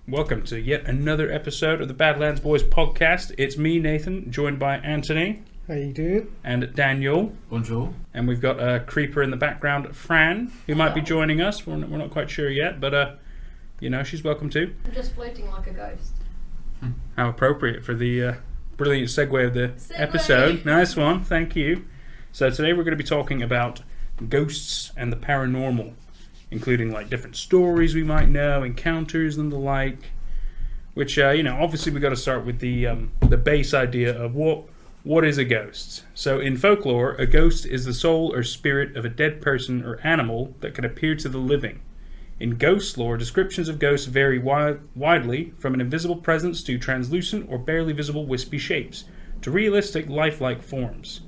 Welcome to yet another episode of the Badlands Boys podcast. It's me, Nathan, joined by Anthony. How you doing? And Daniel. Bonjour. And we've got a creeper in the background, Fran, who might be joining us. We're not quite sure yet, but, she's welcome too. I'm just floating like a ghost. How appropriate for the brilliant segue of the episode. Nice one, thank you. So today we're going to be talking about ghosts and the paranormal, including like different stories we might know, encounters and the like. Which obviously we got to start with the base idea of what is a ghost. So in folklore, a ghost is the soul or spirit of a dead person or animal that can appear to the living. In ghost lore, descriptions of ghosts vary widely from an invisible presence to translucent or barely visible wispy shapes to realistic lifelike forms.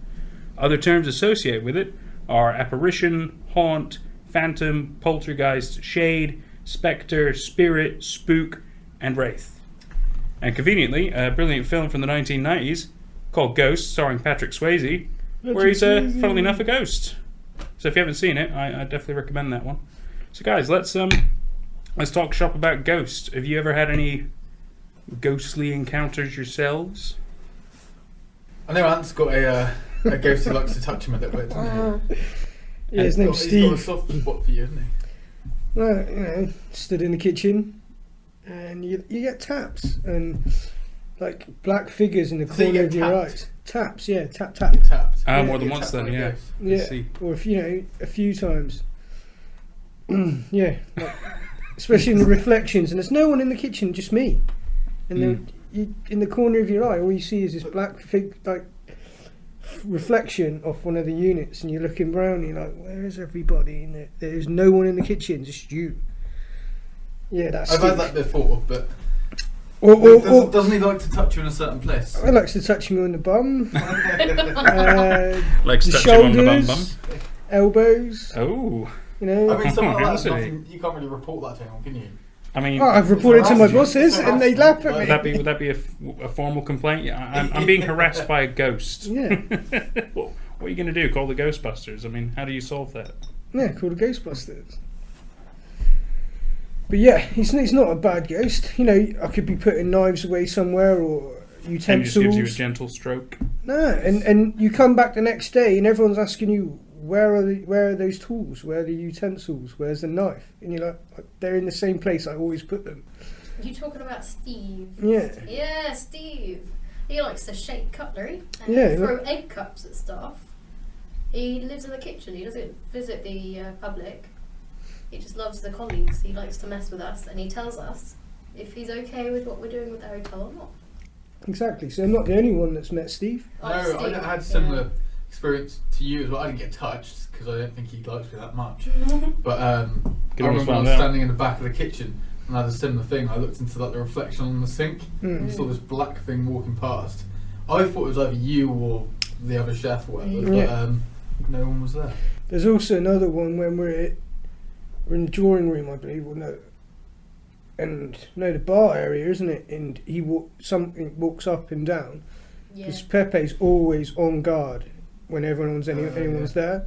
Other terms associated with it are apparition, haunt, phantom, poltergeist, shade, spectre, spirit, spook, and wraith. And conveniently, a brilliant film from the 1990s called Ghost, starring Patrick Swayze, where he's, funnily enough, a ghost. So if you haven't seen it, I definitely recommend that one. So guys, let's talk shop about ghosts. Have you ever had any ghostly encounters yourselves? I know Ant's got a ghost who likes to touch him a little bit, doesn't he? Yeah, his name's Steve. He's got a soft spot for you, hasn't he? Well, stood in the kitchen and you get taps and like black figures in the corner of your eyes. Taps, yeah, tap. Get tapped. More than once then, yeah. Yeah, or a few times. Yeah, like, especially in the reflections, and there's no one in the kitchen, just me. And then you, in the corner of your eye, all you see is this black reflection of one of the units, and you're looking around, and you're like, "Where is everybody?" And there's no one in the kitchen, just you. Yeah, that's. I've had that before, but. Doesn't he like to touch you in a certain place? He likes to touch me on the bum, likes to touch shoulders, him on the bum. Elbows. Oh. I mean, something like that. You can't really report that to anyone, can you? I mean, I've reported to my bosses, and they laugh at me. Would that be a formal complaint? Yeah, I'm being harassed by a ghost. Yeah. What are you going to do? Call the Ghostbusters? I mean, how do you solve that? Yeah, call the Ghostbusters. But yeah, he's not a bad ghost. I could be putting knives away somewhere or utensils. And he just gives you a gentle stroke. No, and you come back the next day, and everyone's asking you, where are those tools? Where are the utensils? Where's the knife? And you're like, they're in the same place I always put them. You talking about Steve? Yeah. Yeah, Steve. He likes to shake cutlery and throw egg cups at stuff. He lives in the kitchen. He doesn't visit the public. He just loves the colleagues. He likes to mess with us, and he tells us if he's okay with what we're doing with the hotel or not. Exactly. So I'm not the only one that's met Steve. No, Steve, I had similar experience to you as well. I didn't get touched because I don't think he likes me that much. But I remember I was standing in the back of the kitchen and I had a similar thing. I looked into the reflection on the sink and saw this black thing walking past. I thought it was either you or the other chef or whatever, but no one was there. There's also another one when we're in the drawing room, I believe, the bar area, isn't it? And something walks up and down. Because Pepe's always on guard when anyone's there.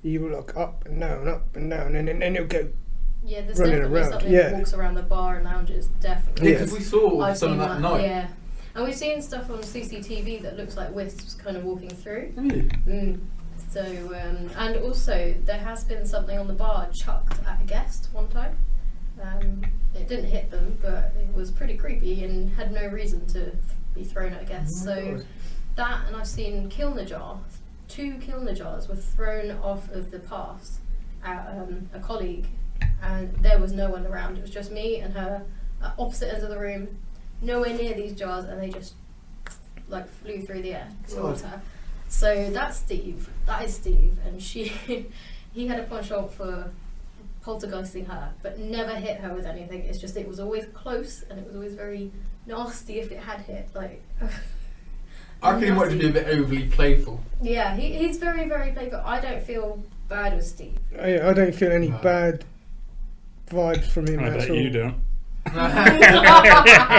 He will look up and down, and then he'll go. Yeah, there's running definitely around. something that walks around the bar and lounges, definitely. Yeah, because we saw some of that night. Yeah, and we've seen stuff on CCTV that looks like wisps kind of walking through. Really? So, and also there has been something on the bar chucked at a guest one time. It didn't hit them, but it was pretty creepy and had no reason to be thrown at a guest. So that, and I've seen Kilner jar. 2 Kilner jars were thrown off of the pass at a colleague, and there was no one around. It was just me and her at opposite ends of the room, nowhere near these jars, and they just flew through the air towards her. So that's Steve. That is Steve, and he had a penchant for poltergeisting her, but never hit her with anything. It's just it was always close, and it was always very nasty if it had hit. I reckon he might just be a bit overly playful. Yeah, he's very, very playful. I don't feel bad with Steve. I don't feel any bad vibes from him I at bet all. you don't.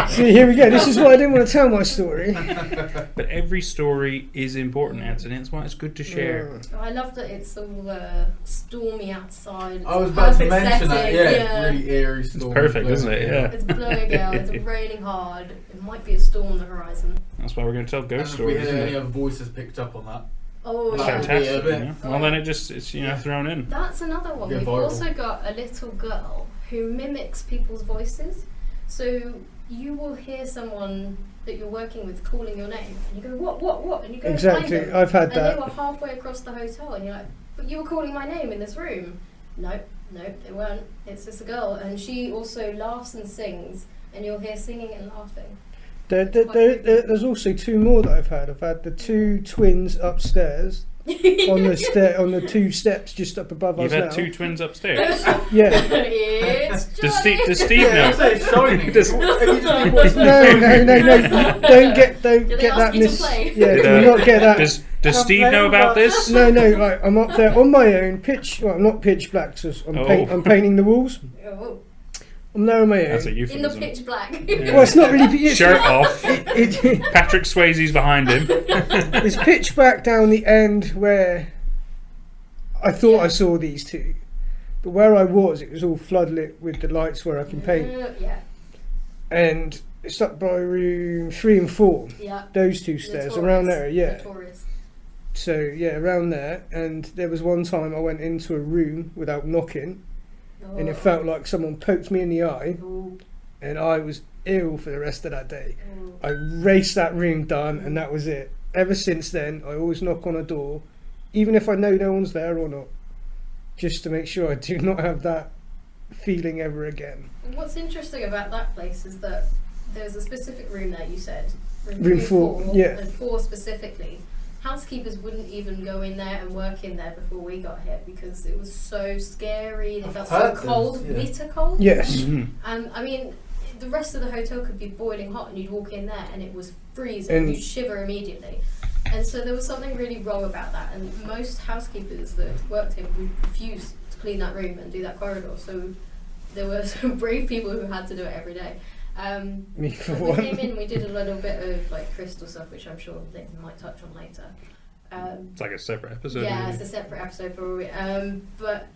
See, here we go. This is why I didn't want to tell my story. But every story is important, Anthony. That's why it's good to share. Oh, I love that it's all stormy outside. It's I was about to perfect mention that. setting, Yeah, really eerie storm. It's perfect, isn't it? Yeah. It's blowing out. It's raining hard. It might be a storm on the horizon. That's why we're going to tell ghost and stories. if we Isn't hear any it? other voices picked up on that. Oh, That's yeah. Fantastic. Yeah. Yeah. Well, then it's thrown in. That's another one. Get We've viral. also got a little girl who mimics people's voices. So you will hear someone that you're working with calling your name, and you go, what? And you go Exactly, find them. I've had and that. they were halfway across the hotel, and you're like, but you were calling my name in this room. Nope, they weren't. It's just a girl, and she also laughs and sings, and you'll hear singing and laughing. There's also two more that I've had. I've had the two twins upstairs on the two steps just up above You've us had now. two twins upstairs. Yeah. It's Does Johnny. Steve Yeah, know? I say it's shining. Does- Have you just been watching No. Don't get they that ask you to miss. play? Yeah, Did, do not get that. Does Steve know about this? No. Right, I'm up there on my own. Not pitch black. So I'm painting the walls. Oh, I'm there on my own. That's a in the euphemism. pitch black. Well, it's not really. It's, Shirt off. it, Patrick Swayze's behind him. it's pitch black down the end where I thought I saw these two, but where I was, it was all floodlit with the lights where I can paint. Yeah. And it's up by room 3 and 4. Yeah. Those two stairs Notorious. around there. Yeah. Notorious. So yeah, around there. And there was one time I went into a room without knocking, and it felt like someone poked me in the eye, and I was ill for the rest of that day. I raced that room done, and that was it. Ever since then, I always knock on a door, even if I know no one's there or not, just to make sure I do not have that feeling ever again. What's interesting about that place is that there's a specific room there, you said. Room 4, yeah. And 4 specifically. Housekeepers wouldn't even go in there and work in there before we got here because it was so scary. They felt so cold, bitter cold. Yes. Mm-hmm. I mean, the rest of the hotel could be boiling hot and you'd walk in there and it was freezing. And you'd shiver immediately. And so there was something really wrong about that. And most housekeepers that worked here would refuse to clean that room and do that corridor. So there were some brave people who had to do it every day. Me for When we one. came in, we did a little bit of like crystal stuff, which I'm sure Nathan might touch on later. It's like a separate episode. Yeah, really. it's a separate episode probably. But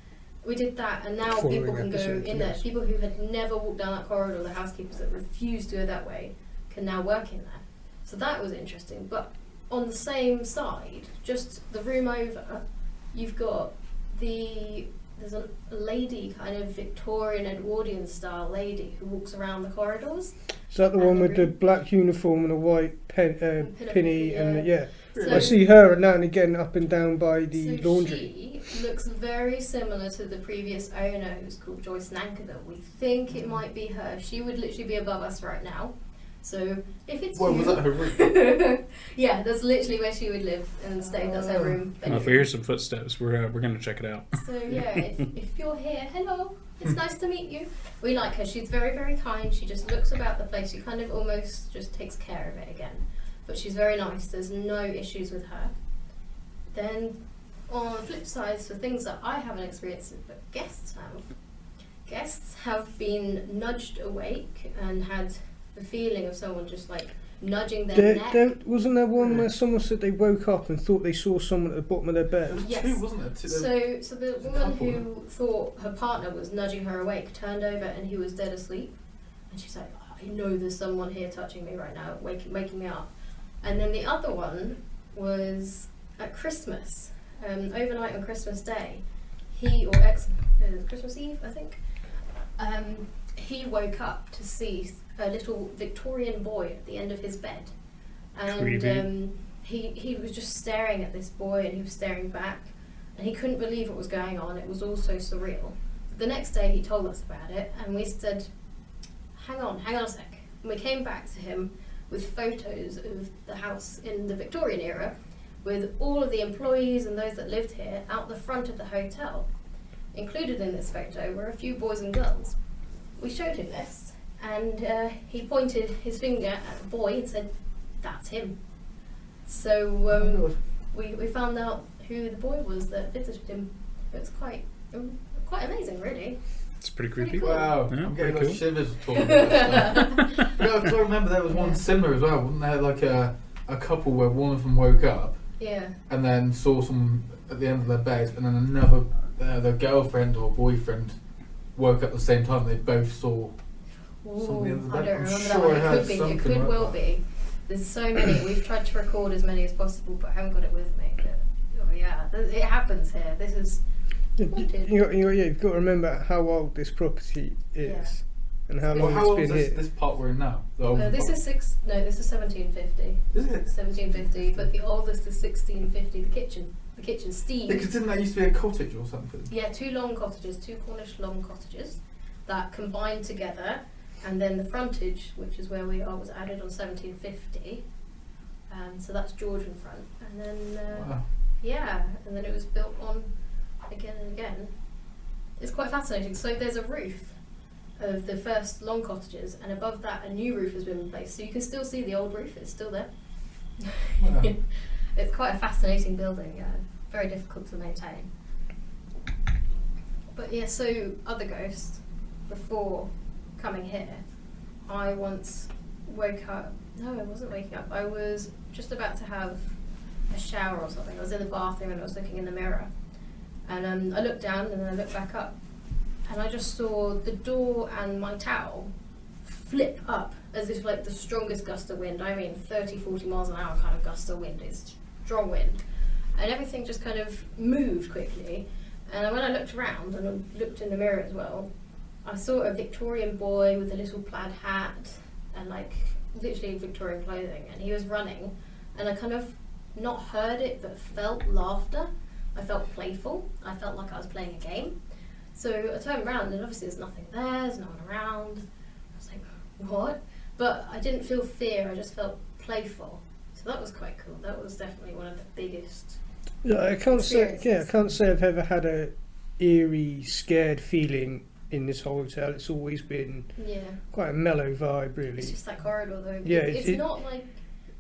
we did that, and now Following people can go episode, in there. yes. People who had never walked down that corridor, the housekeepers that refused to go that way, can now work in there. So that was interesting. But on the same side, just the room over, you've got there's a lady, kind of Victorian Edwardian style lady, who walks around the corridors. Is that the And one the with the room. black uniform and a white penny? And yeah. So- I see her now and again up and down by the So laundry. she looks very similar to the previous owner, who's called Joyce Nankerville. We think it might be her. She would literally be above us right now. So if it's Well, you, was that her room? yeah, that's literally where she would live and stay. That's her room. Well, if we hear some footsteps, we're going to check it out. So yeah, if you're here, hello, it's nice to meet you. We like her. She's very, very kind. She just looks about the place. She kind of almost just takes care of it again. But she's very nice. There's no issues with her. Then on the flip side, so things that I haven't experienced but guests have. Guests have been nudged awake and had the feeling of someone just like nudging their neck. Wasn't there one where someone said they woke up and thought they saw someone at the bottom of their There bed? was Yes. two, wasn't there? So the woman who thought her partner was nudging her awake turned over and he was dead asleep. And she's like, I know there's someone here touching me right now, waking me up. And then the other one was at Christmas, overnight on Christmas Day. Christmas Eve, I think. He woke up to see a little Victorian boy at the end of his bed. And he was just staring at this boy and he was staring back. And he couldn't believe what was going on. It was all so surreal. The next day he told us about it and we said, hang on a sec. And we came back to him with photos of the house in the Victorian era with all of the employees and those that lived here out the front of the hotel. Included in this photo were a few boys and girls. We showed him this and he pointed his finger at the boy and said, that's him. So we found out who the boy was that visited him. It was quite amazing, really. It's pretty creepy. Cool. Wow, Yeah, I'm getting pretty like shivers talking about this stuff. Because I remember there was one similar as well, wasn't there? Like a couple where one of them woke up and then saw someone at the end of their bed, and then another, their girlfriend or boyfriend woke up at the same time. They both saw something in the bed. I don't remember sure that one. It could well be. There's so many. We've tried to record as many as possible, but I haven't got it with me. But, yeah, it happens here. This is haunted. You've got to remember how old this property is and how long how it's been old is here. this part we're in now? This is 1750. Is it? 1750, but the oldest is 1650. The kitchen steam. Because didn't that used to be a cottage or something? Yeah, two Cornish long cottages that combined together, and then the frontage, which is where we are, was added on 1750. So that's Georgian front, and then and then it was built on again and again. It's quite fascinating. So there's a roof of the first long cottages, and above that a new roof has been placed. So you can still see the old roof; it's still there. Wow. It's quite a fascinating building. Very difficult to maintain. But yeah, so other ghosts. Before coming here, I once woke up. No, I wasn't waking up. I was just about to have a shower or something. I was in the bathroom and I was looking in the mirror, and I looked down and then I looked back up, and I just saw the door and my towel flip up as if like the strongest gust of wind. I mean 30, 40 miles an hour kind of gust of wind. It's strong wind, and everything just kind of moved quickly. And when I looked around and I looked in the mirror as well, I saw a Victorian boy with a little plaid hat and like literally Victorian clothing, and he was running, and I kind of not heard it but felt laughter. I felt playful. I felt like I was playing a game. So I turned around and obviously there's nothing there, there's no one around. I was like, what? But I didn't feel fear, I just felt playful. So that was quite cool. That was definitely one of the biggest. Yeah, I can't say I've ever had a eerie, scared feeling in this whole hotel. It's always been quite a mellow vibe, really. It's just that corridor though. Yeah, it's not like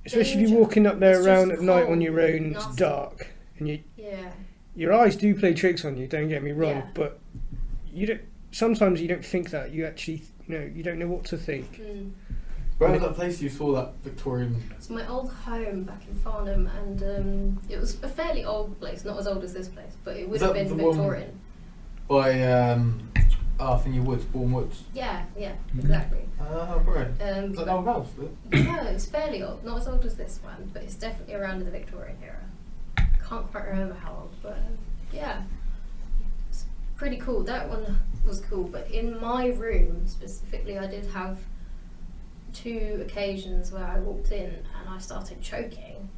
especially danger. if you're walking up there It's around just at night on cold, your own and it's nasty. dark, and your eyes do play tricks on you. Don't get me wrong, but you don't. Sometimes you don't think that. You actually, you don't know what to think. Where was that place you saw that Victorian? It's my old home back in Farnham, and it was a fairly old place, not as old as this place, but it would have been Victorian. By I think your woods, Bourne Woods. Yeah, exactly. Right. Is that old house? No, it's fairly old. Not as old as this one, but it's definitely around in the Victorian era. Can't quite remember how old, but it's pretty cool. That one was cool, but in my room specifically, I did have 2 occasions where I walked in and I started choking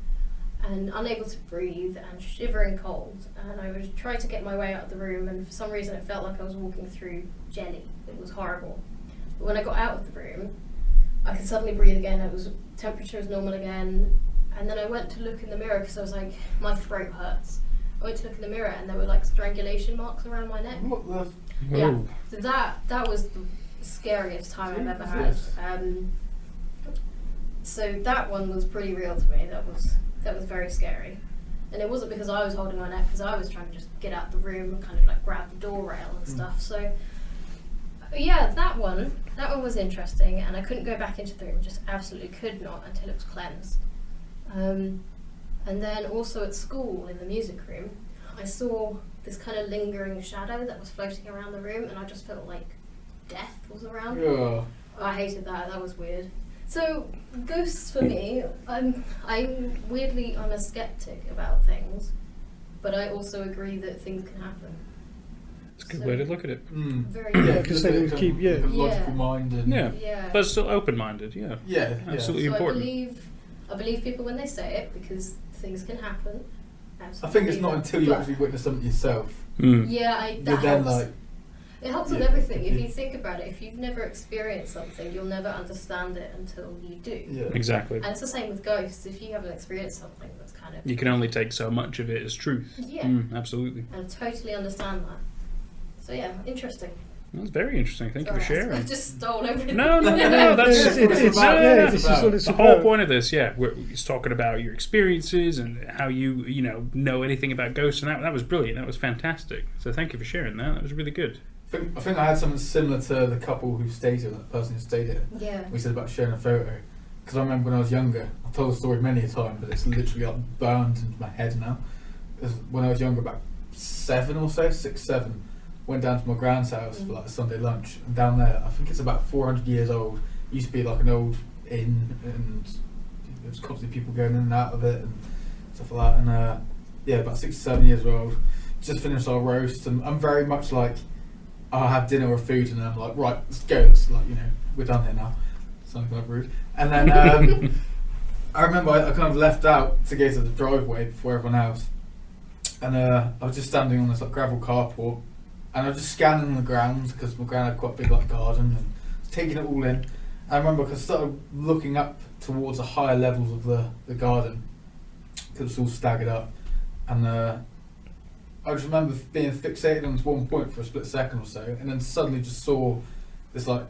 and unable to breathe and shivering cold, and I was trying to get my way out of the room, and for some reason it felt like I was walking through jelly. It was horrible. But when I got out of the room, I could suddenly breathe again. Temperature was normal again, and then I went to look in the mirror because I was like, my throat hurts. I went to look in the mirror and there were like strangulation marks around my neck. What the? Yeah, so that was the scariest time I've ever had. So that one was pretty real to me. That was very scary, and it wasn't because I was holding my neck, because I was trying to just get out the room and kind of like grab the door rail and stuff. So yeah, that one was interesting, and I couldn't go back into the room. Just absolutely could not until it was cleansed. And then also at school in the music room, I saw this kind of lingering shadow that was floating around the room, and I just felt like death was around. Yeah. I hated that. That was weird. So ghosts for me, I'm a skeptic about things, but I also agree that things can happen. It's a good way to look at it. Very because they will keep logical minded. Yeah, but still open-minded. Yeah, absolutely so important. I believe people when they say it, because things can happen. I think it's not until you actually witness something yourself. Yeah, that helps. It helps with everything. If you think about it, if you've never experienced something, you'll never understand it until you do. Yeah. Exactly. And it's the same with ghosts. If you haven't experienced something, that's kind of... You can only take so much of it as truth. Yeah. Absolutely. And totally understand that. So yeah, interesting. That's very interesting. Thank you for sharing. I just stole everything. No. That's it's the whole point of this. Yeah, we're talking about your experiences and how you know anything about ghosts, and that was brilliant. That was fantastic. So thank you for sharing that. That was really good. I I think I had something similar to the couple who stayed here, that person who stayed here. Yeah. We said about sharing a photo. Because I remember when I was younger, I've told the story many a time, but it's literally like burned into my head now. Because when I was younger, about 7 or so, 6, 7, went down to my grand's house for like a Sunday lunch. And down there, I think it's about 400 years old. It used to be like an old inn, and there was constantly people going in and out of it and stuff like that. And yeah, about 6 or 7 years old. Just finished our roast, and I'm very much like, I'll have dinner or food, and I'm like, right, let's go. It's like, you know, we're done here now. Sounds kind of rude. And then I remember I kind of left out to go to the driveway before everyone else, and I was just standing on this like gravel carport, and I was just scanning the grounds because my gran had quite a big like garden, and taking it all in. And I remember I started looking up towards the higher levels of the garden because it's all staggered up, and I just remember being fixated on this one point for a split second or so, and then suddenly just saw this like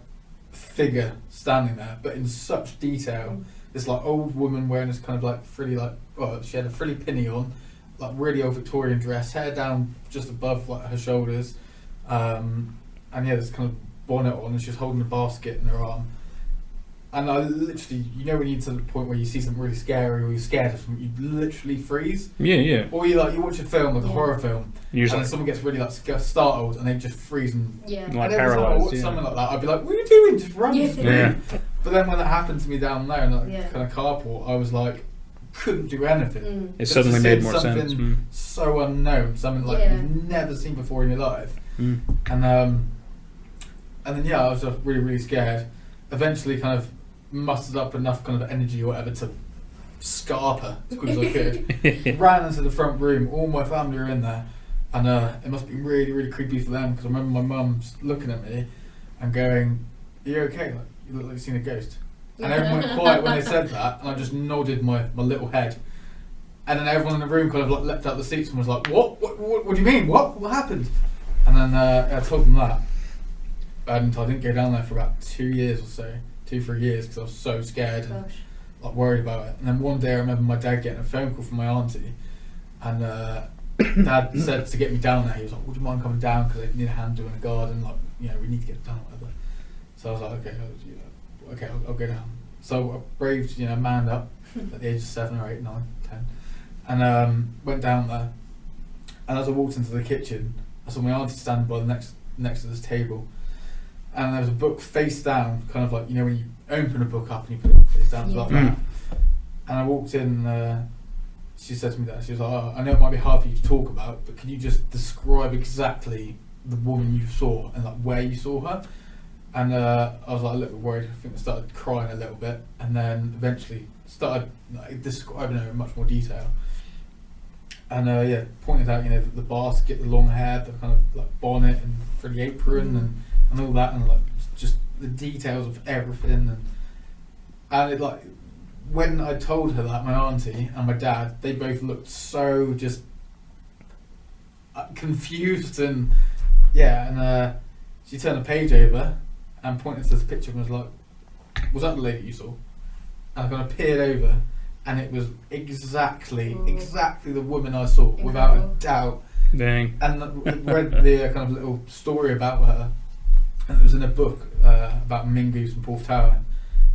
figure standing there, but in such detail. This like old woman wearing this kind of like frilly like, well, she had a frilly pinny on, like really old Victorian dress, hair down just above like her shoulders, and yeah, this kind of bonnet on, and she was holding a basket in her arm. And I literally, you know, when you get to the point where you see something really scary or you're scared of something, you literally freeze. Yeah, yeah. Or you watch a film, like a horror film, and then someone gets really like startled and they just freeze and like every time I watch something like that, I'd be like, "What are you doing? Just run!" Yeah. But then when that happened to me down there in that kind of carport, I was like, couldn't do anything. It suddenly made more sense. So unknown, something like you've never seen before in your life, and then I was just really, really scared. Eventually, kind of mustered up enough kind of energy or whatever to scarp her as quick as I could. Ran into the front room, all my family were in there, and it must be really, really creepy for them, because I remember my mum's looking at me and going, "Are you okay? Like, you look like you've seen a ghost." And everyone went quiet when they said that, and I just nodded my little head. And then everyone in the room kind of like leapt out the seats and was like, what do you mean? What happened? And then I told them that. And I didn't go down there for about 2 years or so. 2-3 years, because I was so scared and like worried about it. And then one day I remember my dad getting a phone call from my auntie, and Dad said to get me down there. He was like, "Would you mind coming down, because I need a hand doing a garden, like, you know, we need to get it done, whatever." So I was like, okay, I'll go down. So I braved, you know, manned up at the age of 7 or 8, 9, 10, and went down there. And as I walked into the kitchen, I saw my auntie standing by the next to this table. And there was a book face down, kind of like, you know, when you open a book up and you put it face down, like that. And I walked in, she said to me that, she was like, "Oh, I know it might be hard for you to talk about, but can you just describe exactly the woman you saw and like where you saw her?" And I was like a little bit worried. I think I started crying a little bit, and then eventually started like describing her in much more detail. And pointed out, you know, the basket, the long hair, the kind of like bonnet and frilly apron and all that, and like just the details of everything, and it like, when I told her that, my auntie and my dad, they both looked so just confused, and she turned the page over and pointed to this picture and was like, "Was that the lady you saw?" And I kind of peered over, and it was exactly the woman I saw, without a doubt. Dang. And read the kind of little story about her. And it was in a book about Mingoose and Porth Tower.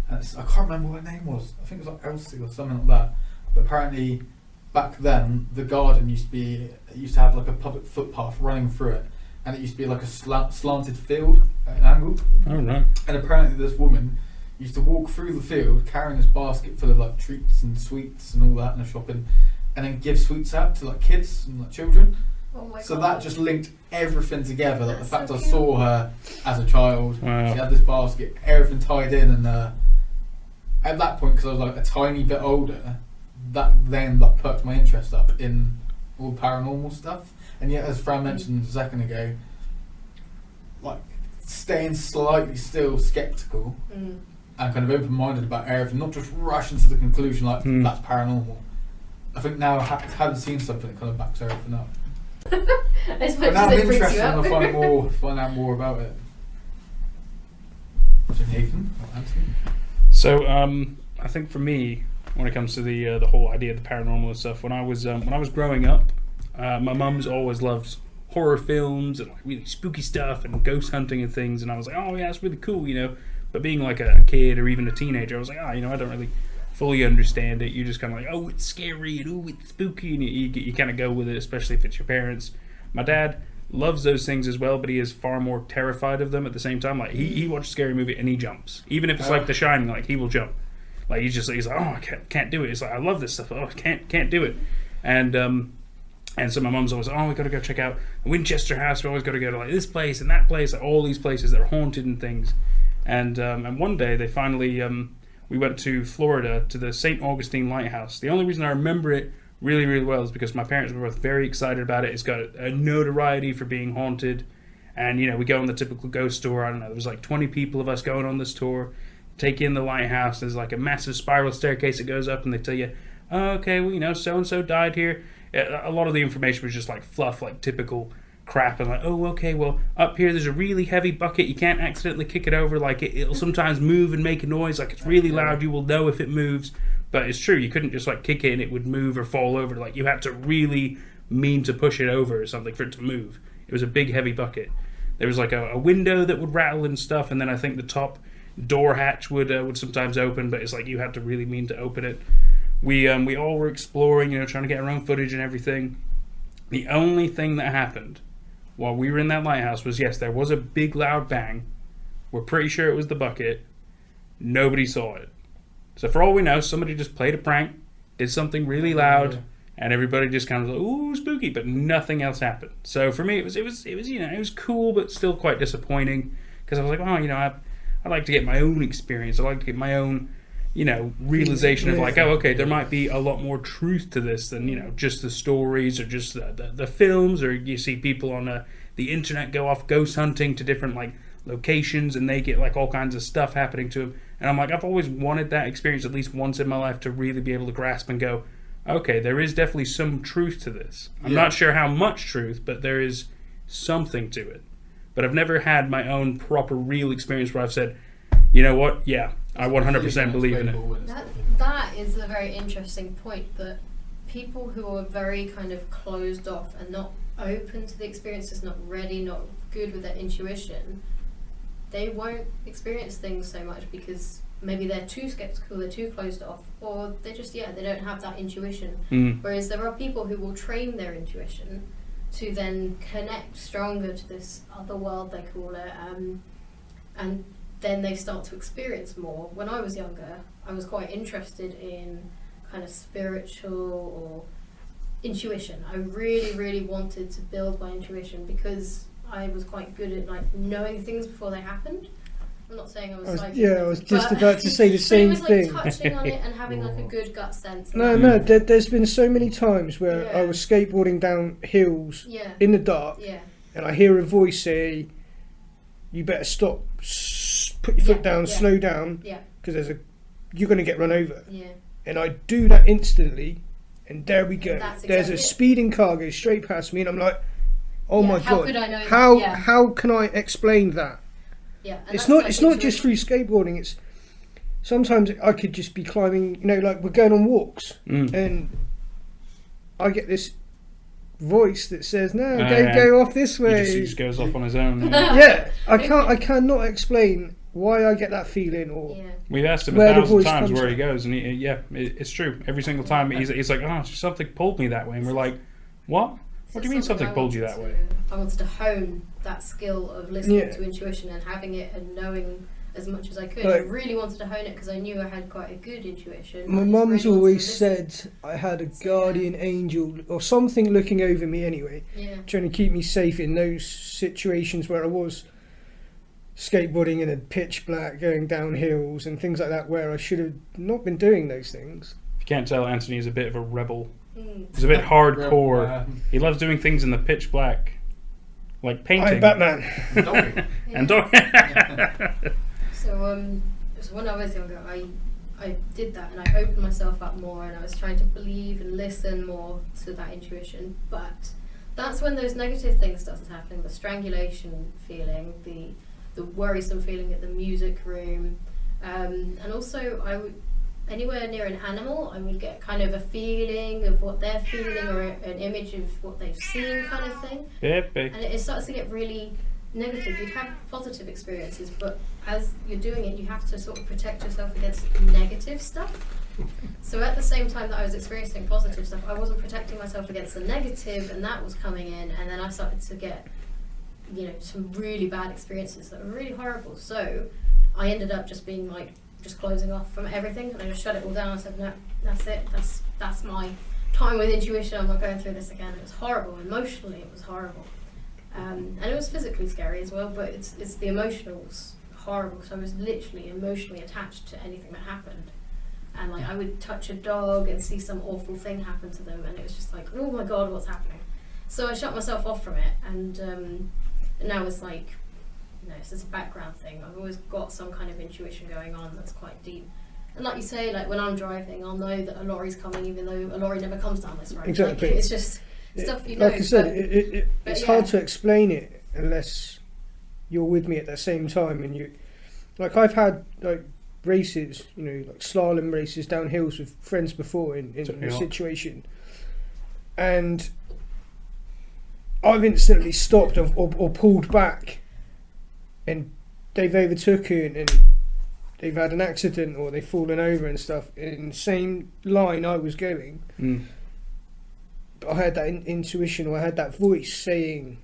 And I can't remember what her name was. I think it was like Elsie or something like that. But apparently, back then, the garden used to have like a public footpath running through it. And it used to be like a slanted field at an angle. Oh, right. And apparently this woman used to walk through the field carrying this basket full of like treats and sweets and all that in the shopping. And then give sweets out to like kids and like children. Oh my So God. that just linked everything together. Like the fact so I cute. saw her as a child, Wow. she had this basket, everything tied in, and at that point, because I was like a tiny bit older, that then like perked my interest up in all the paranormal stuff. And yet, as Fran mentioned a second ago, like staying slightly still skeptical and kind of open-minded about everything, not just rushing to the conclusion like that's paranormal. I think now having seen something, it kind of backs everything up. As But much now as I'm it freaks interested you and out. I find out more about it. So Nathan or Anthony? So I think for me, when it comes to the whole idea of the paranormal and stuff, when I was growing up, my mum's always loved horror films and like really spooky stuff and ghost hunting and things, and I was like, oh yeah, it's really cool, you know. But being like a kid or even a teenager, I was like, you know, I don't really fully understand it. You're just kind of like, oh, it's scary and oh, it's spooky, and you kind of go with it, especially if it's your parents. My dad loves those things as well, but he is far more terrified of them at the same time. Like he watches a scary movie and he jumps, even if it's like The Shining. Like he will jump. Like he's like, oh, I can't do it. It's like, I love this stuff. Oh, I can't do it. And so my mum's always like, oh, we got to go check out Winchester House. We always got to go to like this place and that place, like all these places that are haunted and things. And one day they finally we went to Florida to the St. Augustine Lighthouse. The only reason I remember it really, really well is because my parents were both very excited about it. It's got a notoriety for being haunted. And, you know, we go on the typical ghost tour. I don't know, there was like 20 people of us going on this tour. Take in the lighthouse. There's like a massive spiral staircase that goes up, and they tell you, oh, okay, well, you know, so-and-so died here. A lot of the information was just like fluff, like typical crap. And like, oh, okay, well, up here there's a really heavy bucket. You can't accidentally kick it over. Like, it'll sometimes move and make a noise. Like, it's really loud. You will know if it moves. But it's true, you couldn't just like kick it and it would move or fall over. Like you had to really mean to push it over or something for it to move. It was a big heavy bucket. There was like a window that would rattle and stuff, and then I think the top door hatch would sometimes open, but it's like you had to really mean to open it. We all were exploring, you know, trying to get our own footage and everything. The only thing that happened while we were in that lighthouse was, yes, there was a big loud bang. We're pretty sure it was the bucket. Nobody saw it. So for all we know, somebody just played a prank, did something really loud, and everybody just kind of like, ooh, spooky, but nothing else happened. So for me, it was you know, it was cool, but still quite disappointing, because I was like, oh, you know, I like to get my own experience. I like to get my own, you know, realization of like, oh, okay, there might be a lot more truth to this than, you know, just the stories or just the films, or you see people on the internet go off ghost hunting to different like locations and they get like all kinds of stuff happening to them. And I'm like, I've always wanted that experience at least once in my life to really be able to grasp and go, okay, there is definitely some truth to this. I'm not sure how much truth, but there is something to it. But I've never had my own proper real experience where I've said, you know what, yeah, I 100% believe in it. That is a very interesting point, that people who are very kind of closed off and not open to the experiences, not ready, not good with their intuition, they won't experience things so much because maybe they're too skeptical, they're too closed off, or they just, they don't have that intuition. Whereas there are people who will train their intuition to then connect stronger to this other world, they call it, and then they start to experience more. When I was younger, I was quite interested in kind of spiritual or intuition. I really, really wanted to build my intuition because I was quite good at like knowing things before they happened. I'm not saying I was psychic. I was just about to say the same thing. It was like touching on it and having like a good gut sense. No, there's been so many times where I was skateboarding down hills in the dark, and I hear a voice say, "You better stop, put your foot down, slow down, because you're going to get run over." And I do that instantly, and there we go. There's a speeding car goes straight past me, and I'm like, "Oh my god! Could I know how can I explain that?" It's not just through skateboarding. It's sometimes I could just be climbing. You know, like we're going on walks, and I get this voice that says, "No, go off this way." He just goes off on his own. I cannot explain why I get that feeling, or we've asked him 1,000 times where he goes, and it's true. Every single time he's like, "Oh, something pulled me that way," and we're like, "What? What do you mean something pulled you that way?" I wanted to hone that skill of listening to intuition and having it and knowing as much as I could. I really wanted to hone it because I knew I had quite a good intuition. My mum's always said I had a guardian angel or something looking over me anyway, trying to keep me safe in those situations where I was skateboarding in a pitch black, going down hills and things like that, where I should have not been doing those things. If you can't tell, Anthony is a bit of a rebel. He's a bit hardcore. He loves doing things in the pitch black, like painting. I'm Batman. And dog. So when I was younger, I did that and I opened myself up more and I was trying to believe and listen more to that intuition. But that's when those negative things started happening: the strangulation feeling, the worrisome feeling at the music room, and also anywhere near an animal, I would get kind of a feeling of what they're feeling, or an image of what they've seen, kind of thing. And it starts to get really negative. You'd have positive experiences, but as you're doing it, you have to sort of protect yourself against negative stuff. So at the same time that I was experiencing positive stuff, I wasn't protecting myself against the negative, and that was coming in, and then I started to get, you know, some really bad experiences that were really horrible. So I ended up just being like, just closing off from everything, and I just shut it all down. I said, no, that's it. That's my time with intuition. I'm not going through this again. It was horrible. Emotionally, it was horrible, and it was physically scary as well. But it's the emotional was horrible. So I was literally emotionally attached to anything that happened, and like I would touch a dog and see some awful thing happen to them, and it was just like, oh my god, what's happening? So I shut myself off from it, and now it's like, no, it's just a background thing. I've always got some kind of intuition going on that's quite deep. And like you say, like when I'm driving, I'll know that a lorry's coming, even though a lorry never comes down this road. Exactly. Like, it's just stuff you know. Like I said, it's hard to explain it unless you're with me at the same time. And you, like I've had like races, you know, like slalom races down hills with friends before in a situation, and I've instantly stopped or pulled back, and they've overtaken and they've had an accident or they've fallen over and stuff in the same line I was going. But I had that intuition, or I had that voice saying,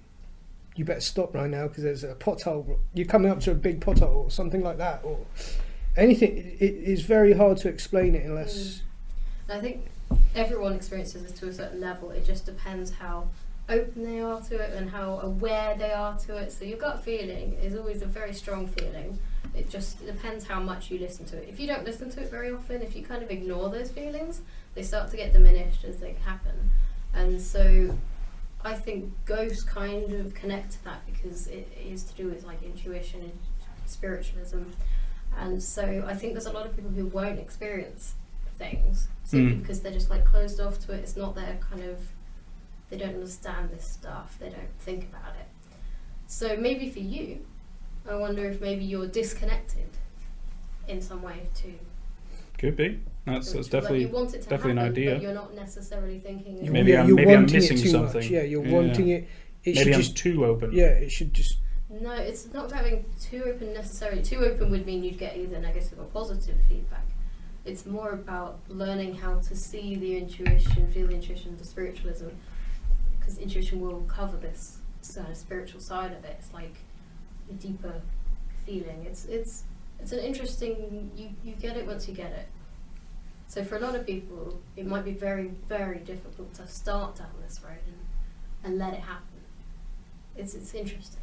you better stop right now because there's a pothole, you're coming up to a big pothole or something like that, or anything. It is very hard to explain it unless... I think everyone experiences this to a certain level. It just depends how open they are to it and how aware they are to it. So your gut feeling is always a very strong feeling. It just depends how much you listen to it. If you don't listen to it very often, if you kind of ignore those feelings, they start to get diminished as they happen. And so I think ghosts kind of connect to that because it is to do with like intuition and spiritualism. And so I think there's a lot of people who won't experience things simply because they're just like closed off to it. It's not their kind of, they don't understand this stuff, they don't think about it. So maybe for you, I wonder if maybe you're disconnected in some way too. Could be. That's definitely, like you want it to definitely happen, an idea. But you're not necessarily thinking. Maybe I'm missing something. Much. Yeah, you're wanting it. Maybe I'm too open. Yeah, it should just. No, it's not having too open necessarily. Too open would mean you'd get either negative or positive feedback. It's more about learning how to see the intuition, feel the intuition, the spiritualism, because intuition will cover this spiritual side of it. It's like a deeper feeling. It's an interesting. You get it once you get it. So for a lot of people, it might be very, very difficult to start down this road and let it happen. It's interesting.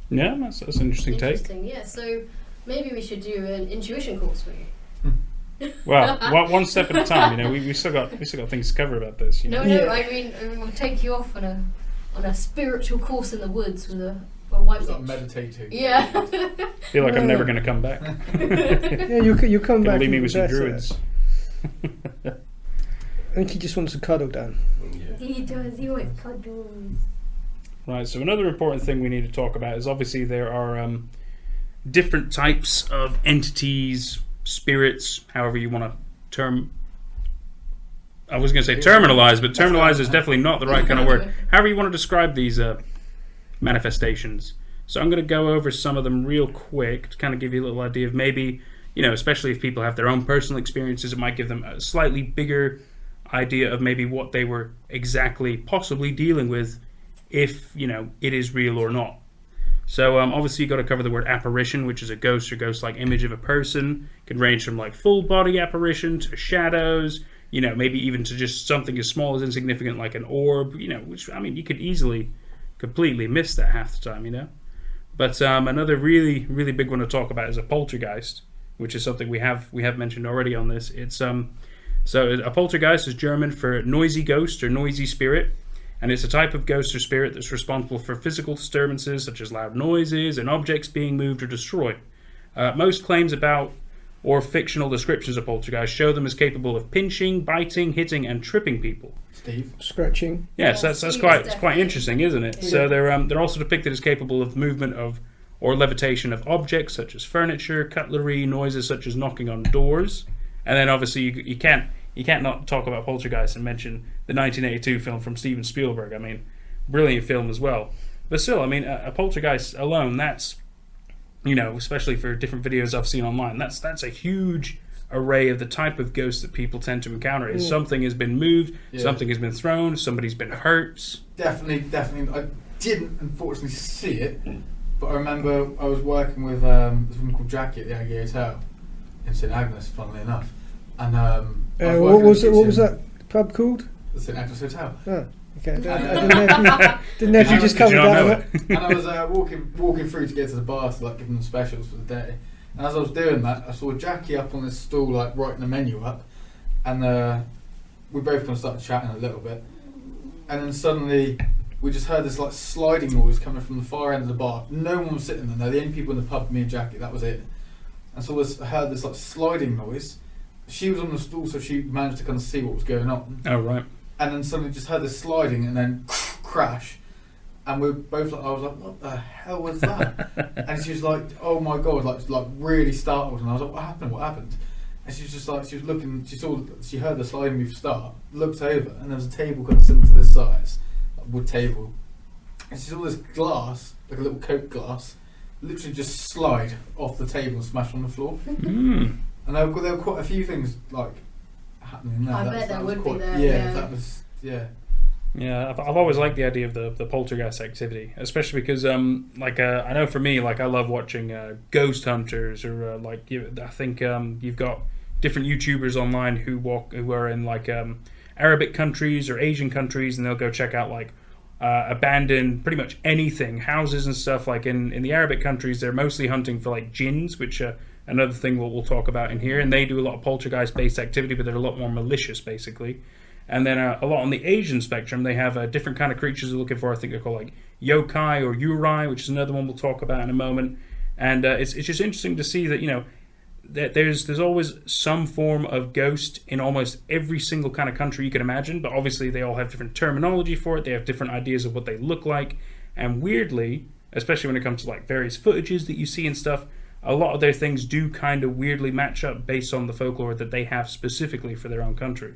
Yeah, that's an interesting take. Interesting, yeah. So maybe we should do an intuition course for you. Well, one step at a time. You know, we still got things to cover about this. You know? No. I mean, we'll take you off on a spiritual course in the woods with a white witch. Meditating. Yeah. Feel like I'm never going to come back. Yeah, you come back. Leave me with some druids. I think he just wants to cuddle, Dan. Yeah. He does. He always cuddles. Right. So another important thing we need to talk about is obviously there are different types of entities, spirits, however you want to term. I was going to say terminalize, but terminalize is definitely not the right kind of word. However you want to describe these manifestations. So I'm going to go over some of them real quick to kind of give you a little idea of maybe, you know, especially if people have their own personal experiences, it might give them a slightly bigger idea of maybe what they were exactly possibly dealing with, if, you know, it is real or not. So obviously you've got to cover the word apparition, which is a ghost or ghost-like image of a person. It can range from like full body apparition to shadows, you know, maybe even to just something as small as insignificant like an orb, you know, which, I mean, you could easily completely miss that half the time, you know. But another really, really big one to talk about is a poltergeist, which is something we have mentioned already on this. It's so a poltergeist is German for noisy ghost or noisy spirit. And it's a type of ghost or spirit that's responsible for physical disturbances such as loud noises and objects being moved or destroyed. Most claims about or fictional descriptions of poltergeist show them as capable of pinching, biting, hitting, and tripping people. Steve? Scratching. Yes, that's quite interesting, isn't it? Yeah. So they're also depicted as capable of movement of or levitation of objects such as furniture, cutlery, noises such as knocking on doors, And then obviously you can't not talk about Poltergeist and mention the 1982 film from Steven Spielberg. I mean, brilliant film as well. But still, I mean, a Poltergeist alone, that's, especially for different videos I've seen online, that's a huge array of the type of ghosts that people tend to encounter. Is something has been moved, something has been thrown, somebody's been hurt. Definitely. I didn't unfortunately see it, but I remember I was working with this woman called Jackie at the Aggie Hotel in St Agnes, funnily enough. And what was that pub called? The St Agnes Hotel. Oh, okay. I didn't know if you just covered that. And I was walking through to get to the bar to give them specials for the day. And as I was doing that, I saw Jackie up on this stool, writing the menu up, and we both kind of started chatting a little bit. And then suddenly, we just heard this sliding noise coming from the far end of the bar. No one was sitting there. They're the only people in the pub, me and Jackie. That was it. And so I heard this sliding noise. She was on the stool, so she managed to kind of see what was going on. Oh right. And then suddenly, just heard this sliding, and then crash. And we were both I was like, what the hell was that? And she was like, oh my God, really startled. And I was like, what happened? And she was just she was looking, she heard the sliding move start, looked over, and there was a table kind of similar to this size, wood table. And she saw this glass, like a little Coke glass, literally just slide off the table and smash on the floor. And there were quite a few things happening there. I bet that would be there. Yeah, that was, yeah. Yeah, I've always liked the idea of the poltergeist activity, especially because I know for me, I love watching ghost hunters, or I think you've got different YouTubers online who are in Arabic countries or Asian countries, and they'll go check out abandoned pretty much anything, houses and stuff. In the Arabic countries, they're mostly hunting for jinns, which another thing we'll talk about in here, and they do a lot of poltergeist based activity, but they're a lot more malicious basically. And then a lot on the Asian spectrum, they have different kind of creatures they're looking for. I think they're called yokai or yurei, which is another one we'll talk about in a moment. And it's just interesting to see that that there's always some form of ghost in almost every single kind of country you can imagine. But obviously they all have different terminology for it. They have different ideas of what they look like. And weirdly, especially when it comes to various footages that you see and stuff, a lot of their things do kind of weirdly match up based on the folklore that they have specifically for their own country.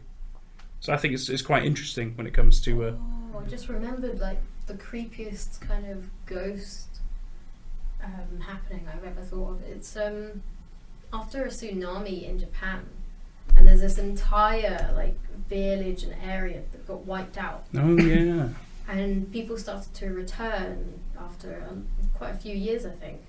So I think it's quite interesting when it comes to... I just remembered the creepiest kind of ghost happening I've ever thought of. It's after a tsunami in Japan, and there's this entire village and area that got wiped out. Oh yeah. And people started to return after quite a few years, I think.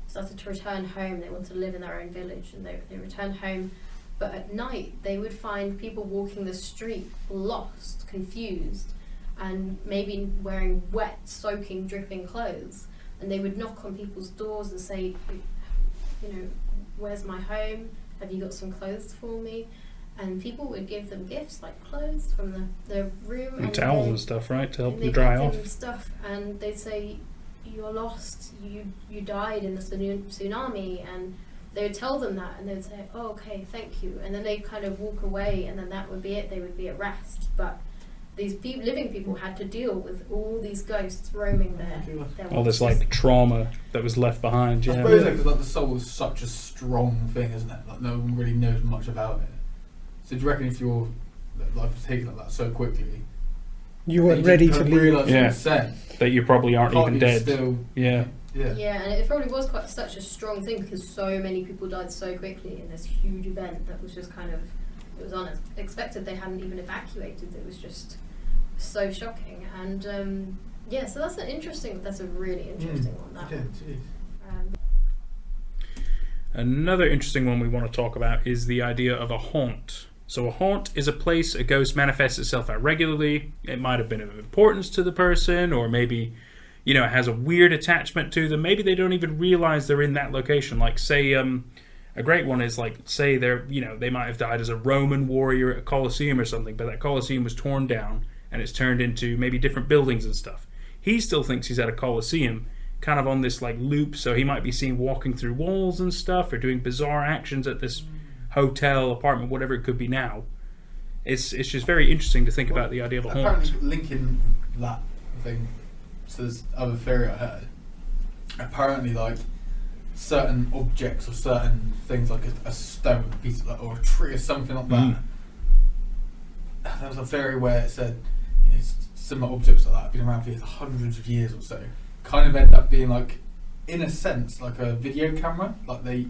Started to return home. They wanted to live in their own village, and they returned home. But at night, they would find people walking the street, lost, confused, and maybe wearing wet, soaking, dripping clothes. And they would knock on people's doors and say, where's my home? Have you got some clothes for me? And people would give them gifts, like clothes from the room. And towels and stuff, right, to help them dry off. And stuff, and they'd say, you're lost, you died in the tsunami, and they would tell them that, and they would say, oh, okay, thank you. And then they'd kind of walk away, and then that would be it. They would be at rest. But these living people had to deal with all these ghosts roaming there. All this trauma that was left behind. I suppose because the soul is such a strong thing, isn't it? No one really knows much about it. So do you reckon if your life was taken like that so quickly, you weren't ready to leave? That you probably aren't even dead. Still, yeah, and it probably was such a strong thing because so many people died so quickly in this huge event that was just it was unexpected. They hadn't even evacuated. It was just so shocking. And so that's a really interesting one. That one. Another interesting one we want to talk about is the idea of a haunt. So a haunt is a place a ghost manifests itself at regularly. It might have been of importance to the person, or maybe it has a weird attachment to them. Maybe they don't even realize they're in that location. Say a great one is say they're they might have died as a Roman warrior at a Colosseum or something, but that Colosseum was torn down and it's turned into maybe different buildings and stuff. He still thinks he's at a Colosseum, kind of on this loop, so he might be seen walking through walls and stuff, or doing bizarre actions at this hotel, apartment, whatever it could be now. It's just very interesting to think about the idea of a haunt. Apparently linking that thing to this other theory I heard, apparently certain objects or certain things, like a stone, a piece of, like, or a tree or something like that. There was a theory where it said, you know, similar objects like that have been around for hundreds of years or so, kind of end up being like, in a sense, like a video camera, like they.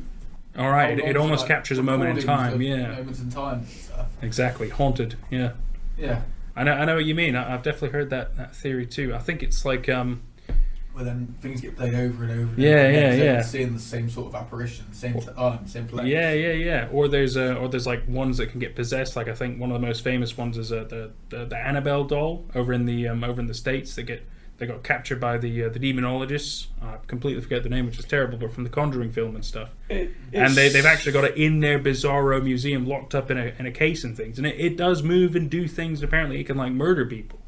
All right, it almost captures a moment in time. Yeah, moments in time and stuff. Exactly, haunted. Yeah. Yeah. I know what you mean. I've definitely heard that theory too. I think it's like where then things get played over and over. Yeah. Seeing the same sort of apparition, same time, same place. Yeah. Or there's like ones that can get possessed. Like I think one of the most famous ones is the Annabelle doll over in the States. They got captured by the demonologists. I completely forget the name, which is terrible, but from the Conjuring film and stuff. And they've actually got it in their Bizarro museum, locked up in a case and things. And it does move and do things. Apparently, it can like murder people.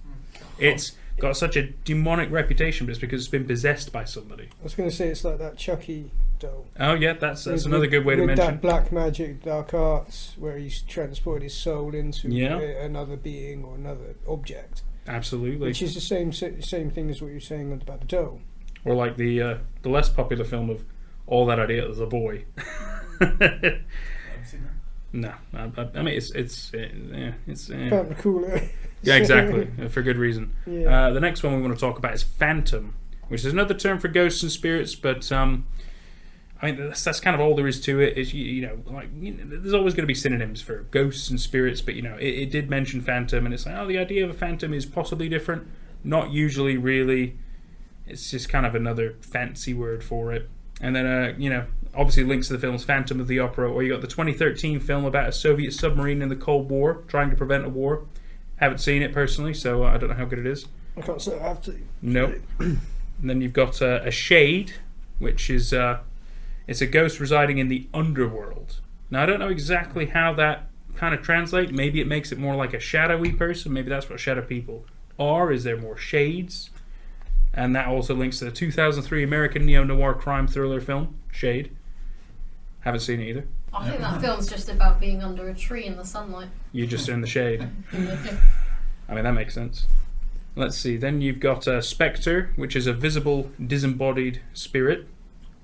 It's got such a demonic reputation, but it's because it's been possessed by somebody. I was going to say it's like that Chucky doll. Oh yeah, that's another good way to mention. That black magic, dark arts, where he's transported his soul into another being or another object. Absolutely. Which is the same thing as what you're saying about the doll. Or like the less popular film of All That I Did as a Boy. No, I mean it's kind of cooler. Yeah, exactly, for good reason. Yeah. The next one we want to talk about is phantom, which is another term for ghosts and spirits, but I mean that's kind of all there is to it. Is there's always going to be synonyms for ghosts and spirits, but it did mention phantom, and it's like the idea of a phantom is possibly different, not usually really. It's just kind of another fancy word for it. And then obviously links to the films Phantom of the Opera, or you got the 2013 film about a Soviet submarine in the Cold War trying to prevent a war. Haven't seen it personally, so I don't know how good it is. I can't say I have to. Nope. And then you've got a shade, which is it's a ghost residing in the underworld. Now I don't know exactly how that kind of translates. Maybe it makes it more like a shadowy person. Maybe that's what shadow people are. Is there more shades? And that also links to the 2003 American neo-noir crime thriller film, Shade. Haven't seen it either. I think that film's just about being under a tree in the sunlight. You're just in the shade. I mean, that makes sense. Let's see. Then you've got Spectre, which is a visible, disembodied spirit.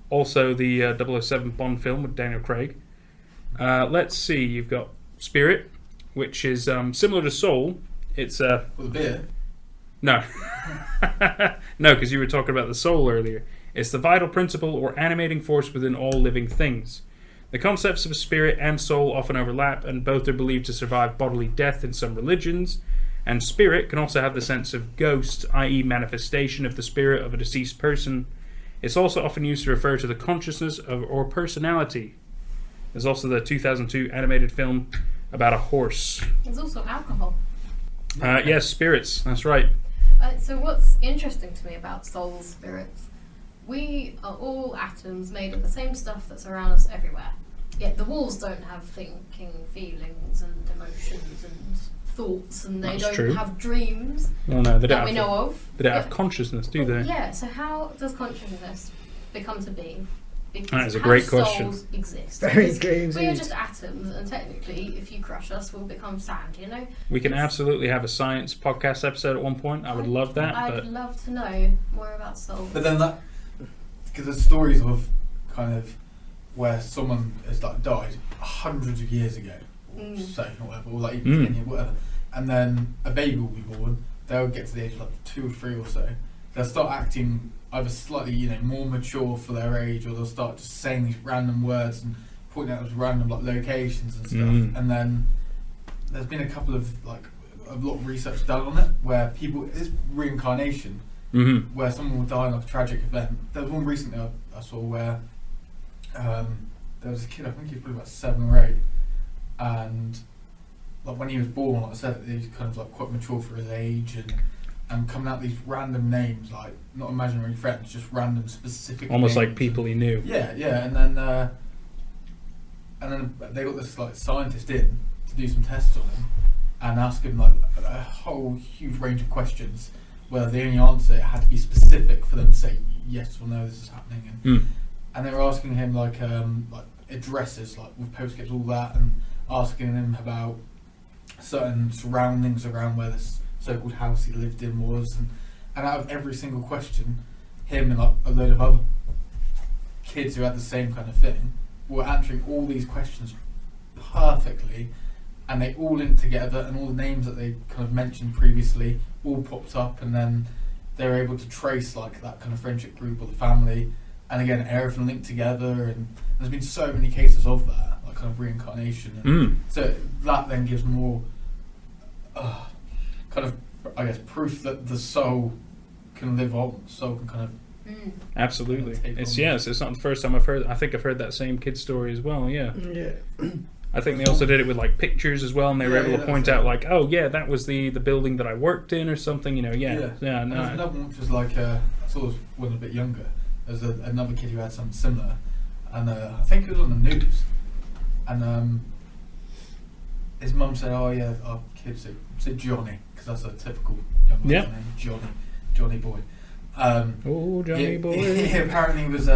Also the 007 Bond film with Daniel Craig. Let's see. You've got Spirit, which is similar to Soul. It's with a beer. No. No, because you were talking about the soul earlier. It's the vital principle or animating force within all living things. The concepts of spirit and soul often overlap, and both are believed to survive bodily death in some religions. And spirit can also have the sense of ghost, i.e. manifestation of the spirit of a deceased person. It's also often used to refer to the consciousness of or personality. There's also the 2002 animated film about a horse. There's also alcohol. Yes, spirits, that's right. So what's interesting to me about souls, spirits, we are all atoms made of the same stuff that's around us everywhere. Yet the walls don't have thinking, feelings and emotions and thoughts, and they don't have dreams that we know of. They don't have consciousness, do they? Yeah, so how does consciousness become to be? Because that is a great question. Souls exist. Very great. We are just atoms, and technically, if you crush us, we'll become sand. We can absolutely have a science podcast episode at one point. I would love that. I'd love to know more about souls. But then because there's stories of kind of where someone has died hundreds of years ago, say or whatever, or like even 10 years, whatever, and then a baby will be born. They'll get to the age of 2 or 3 or so. They'll start acting either slightly, more mature for their age, or they'll start just saying these random words and pointing out those random locations and stuff. And then there's been a couple of a lot of research done on it where it's reincarnation, where someone will die in a tragic event. There was one recently I saw where there was a kid, I think he was probably about 7 or 8, and when he was born, like I said, he was kind of quite mature for his age, and coming out these random names, not imaginary friends, just random specific almost names. Like people he knew. Yeah, and then they got this scientist in to do some tests on him and ask him a whole huge range of questions where the only answer had to be specific for them to say yes or no, this is happening. And they were asking him addresses, with postcodes, all that, and asking him about certain surroundings around where this so-called house he lived in was, and out of every single question, him and a load of other kids who had the same kind of thing were answering all these questions perfectly, and they all linked together, and all the names that they kind of mentioned previously all popped up, and then they were able to trace like that kind of friendship group or the family, and again everything linked together. And there's been so many cases of that, like kind of reincarnation, and so that then gives more kind of, I guess, proof that the soul can live on. The soul can kind of absolutely. It's not the first time I've heard. I think I've heard that same kid story as well. Yeah. I think they also did it with like pictures as well, and they were able to point out like, oh yeah, that was the building that I worked in or something. You know, There's another one which was like I saw this one a bit younger. There's another kid who had something similar, and I think it was on the news, and his mum said, "Oh yeah, our kid said Johnny, because that's a typical young man's name, Johnny boy." Johnny boy. He apparently was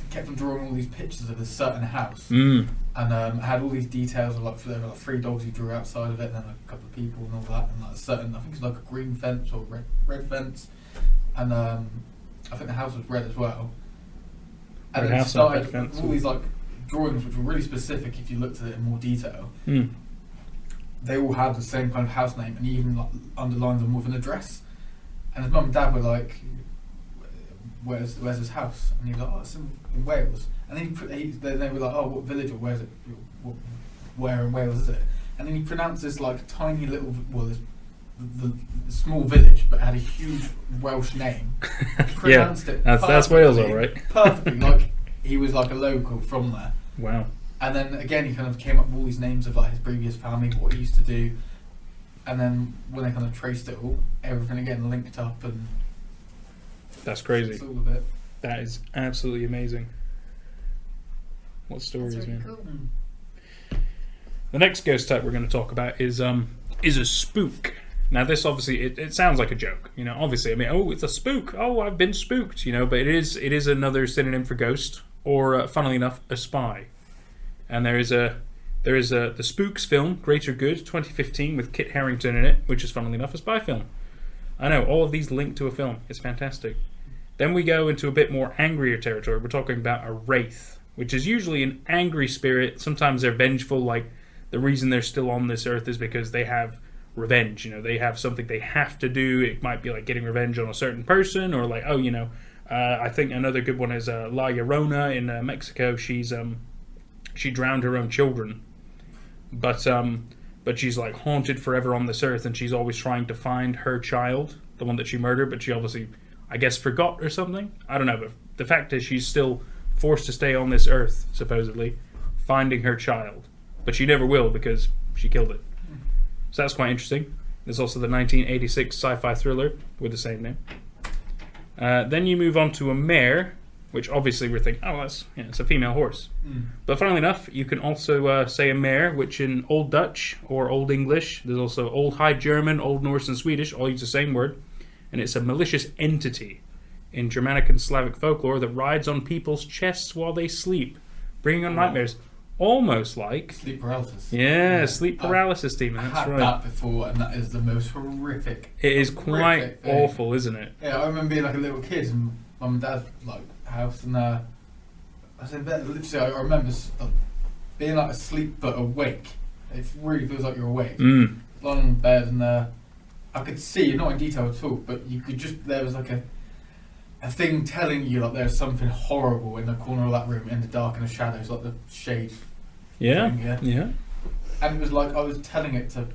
kept on drawing all these pictures of a certain house, and had all these details of like there were like 3 dogs he drew outside of it, and then like a couple of people and all that, and like a certain, I think it's like a green fence or red fence, and I think the house was red as well. And then started all these like drawings which were really specific if you looked at it in more detail. They all had the same kind of house name, and he even like underlined them with an address. And his mum and dad were like, where's his house? And he was like, oh, it's in Wales. And then they were like, oh, what village or where's it? Where in Wales is it? And then he pronounced this like tiny little, the small village, but had a huge Welsh name. Pronounced it that's Wales, all right. Perfectly, like he was like a local from there. Wow. And then again, he kind of came up with all these names of like his previous family, what he used to do. And then when they kind of traced it all, everything again linked up, and that's crazy. It's all of it. That is absolutely amazing. What stories, really man? Cool. The next ghost type we're going to talk about is a spook. Now, this obviously it sounds like a joke, you know. Obviously, I mean, oh, it's a spook. Oh, I've been spooked, you know. But it is another synonym for ghost, or funnily enough, a spy. And there is the Spooks film, Greater Good, 2015, with Kit Harington in it, which is, funnily enough, a spy film. I know, all of these link to a film. It's fantastic. Then we go into a bit more angrier territory. We're talking about a wraith, which is usually an angry spirit. Sometimes they're vengeful, like the reason they're still on this earth is because they have revenge. You know, they have something they have to do. It might be like getting revenge on a certain person, or like, oh, you know, I think another good one is La Llorona in Mexico. She drowned her own children. But she's like haunted forever on this earth, and she's always trying to find her child, the one that she murdered, but she obviously, I guess, forgot or something. I don't know, but the fact is she's still forced to stay on this earth, supposedly, finding her child. But she never will because she killed it. So that's quite interesting. There's also the 1986 sci-fi thriller with the same name. Then you move on to a mare, which obviously we're thinking, oh, it's a female horse. But funnily enough, you can also say a mare, which in Old Dutch or Old English, there's also Old High German, Old Norse and Swedish, all use the same word. And it's a malicious entity in Germanic and Slavic folklore that rides on people's chests while they sleep, bringing on nightmares. Almost like sleep paralysis. Yeah, sleep paralysis demon. That's right. I've had that before, and that is the most horrific. It is quite awful, isn't it? Yeah, I remember being like a little kid, and mum and dad's like house, and I said, literally, I remember being like asleep but awake. It really feels like you're awake. Lying on bed, and I could see, not in detail at all, but you could just, there was like a thing telling you like there's something horrible in the corner of that room, in the dark and the shadows, like the shade. Yeah. Thing, yeah. And it was like I was telling it to,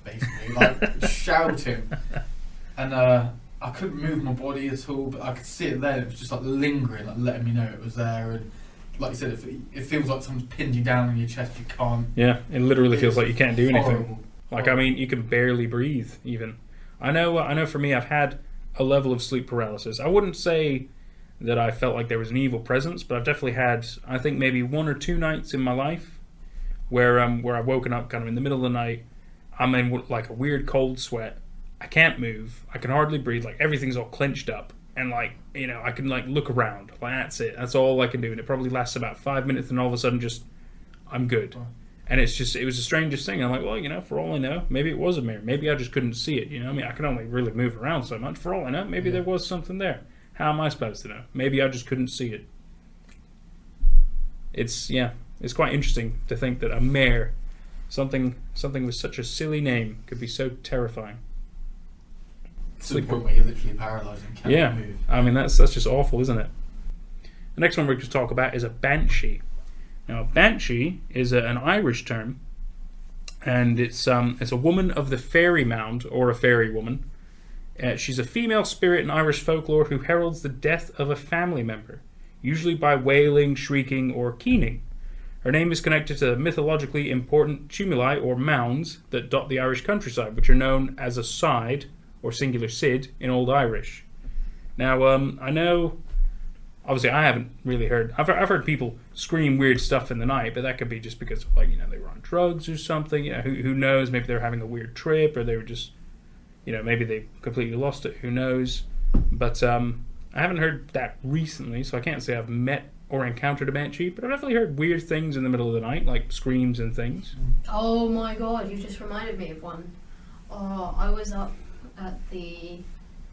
basically, like shouting, and I couldn't move my body at all, but I could see it there. It was just like lingering, like letting me know it was there. And like you said, it feels like someone's pinned you down on your chest. You can't. Yeah, it literally feels like you can't do anything. Horrible. Like, I mean, you can barely breathe. Even I know. For me, I've had a level of sleep paralysis. I wouldn't say that I felt like there was an evil presence, but I've definitely had, I think, maybe 1 or 2 nights in my life where I've woken up kind of in the middle of the night. I'm in like a weird cold sweat. I can't move. I can hardly breathe. Like, everything's all clenched up, and like, you know, I can like look around. Like, that's it. That's all I can do, and it probably lasts about 5 minutes, and all of a sudden, just I'm good. And it was the strangest thing. I'm like, well, you know, for all I know, maybe it was a mirror. Maybe I just couldn't see it. You know, I mean, I can only really move around so much. For all I know, maybe there was something there. How am I supposed to know? Maybe I just couldn't see it. It's quite interesting to think that a mare, something with such a silly name, could be so terrifying. To the point where you're literally paralysed and cannot move. I mean, that's just awful, isn't it? The next one we're going to talk about is a banshee. Now, a banshee is an Irish term, and it's a woman of the fairy mound, or a fairy woman. She's a female spirit in Irish folklore who heralds the death of a family member, usually by wailing, shrieking, or keening. Her name is connected to mythologically important tumuli, or mounds, that dot the Irish countryside, which are known as a side, or singular sid, in Old Irish. Now, I know, obviously I haven't really heard, I've heard people scream weird stuff in the night, but that could be just because, like, they were on drugs or something, who knows, maybe they were having a weird trip, or they were just, maybe they completely lost it, who knows, but I haven't heard that recently, so I can't say I've met or encountered a banshee, but I've definitely heard weird things in the middle of the night, like screams and things. Oh my god, you just reminded me of one. Oh, I was up at the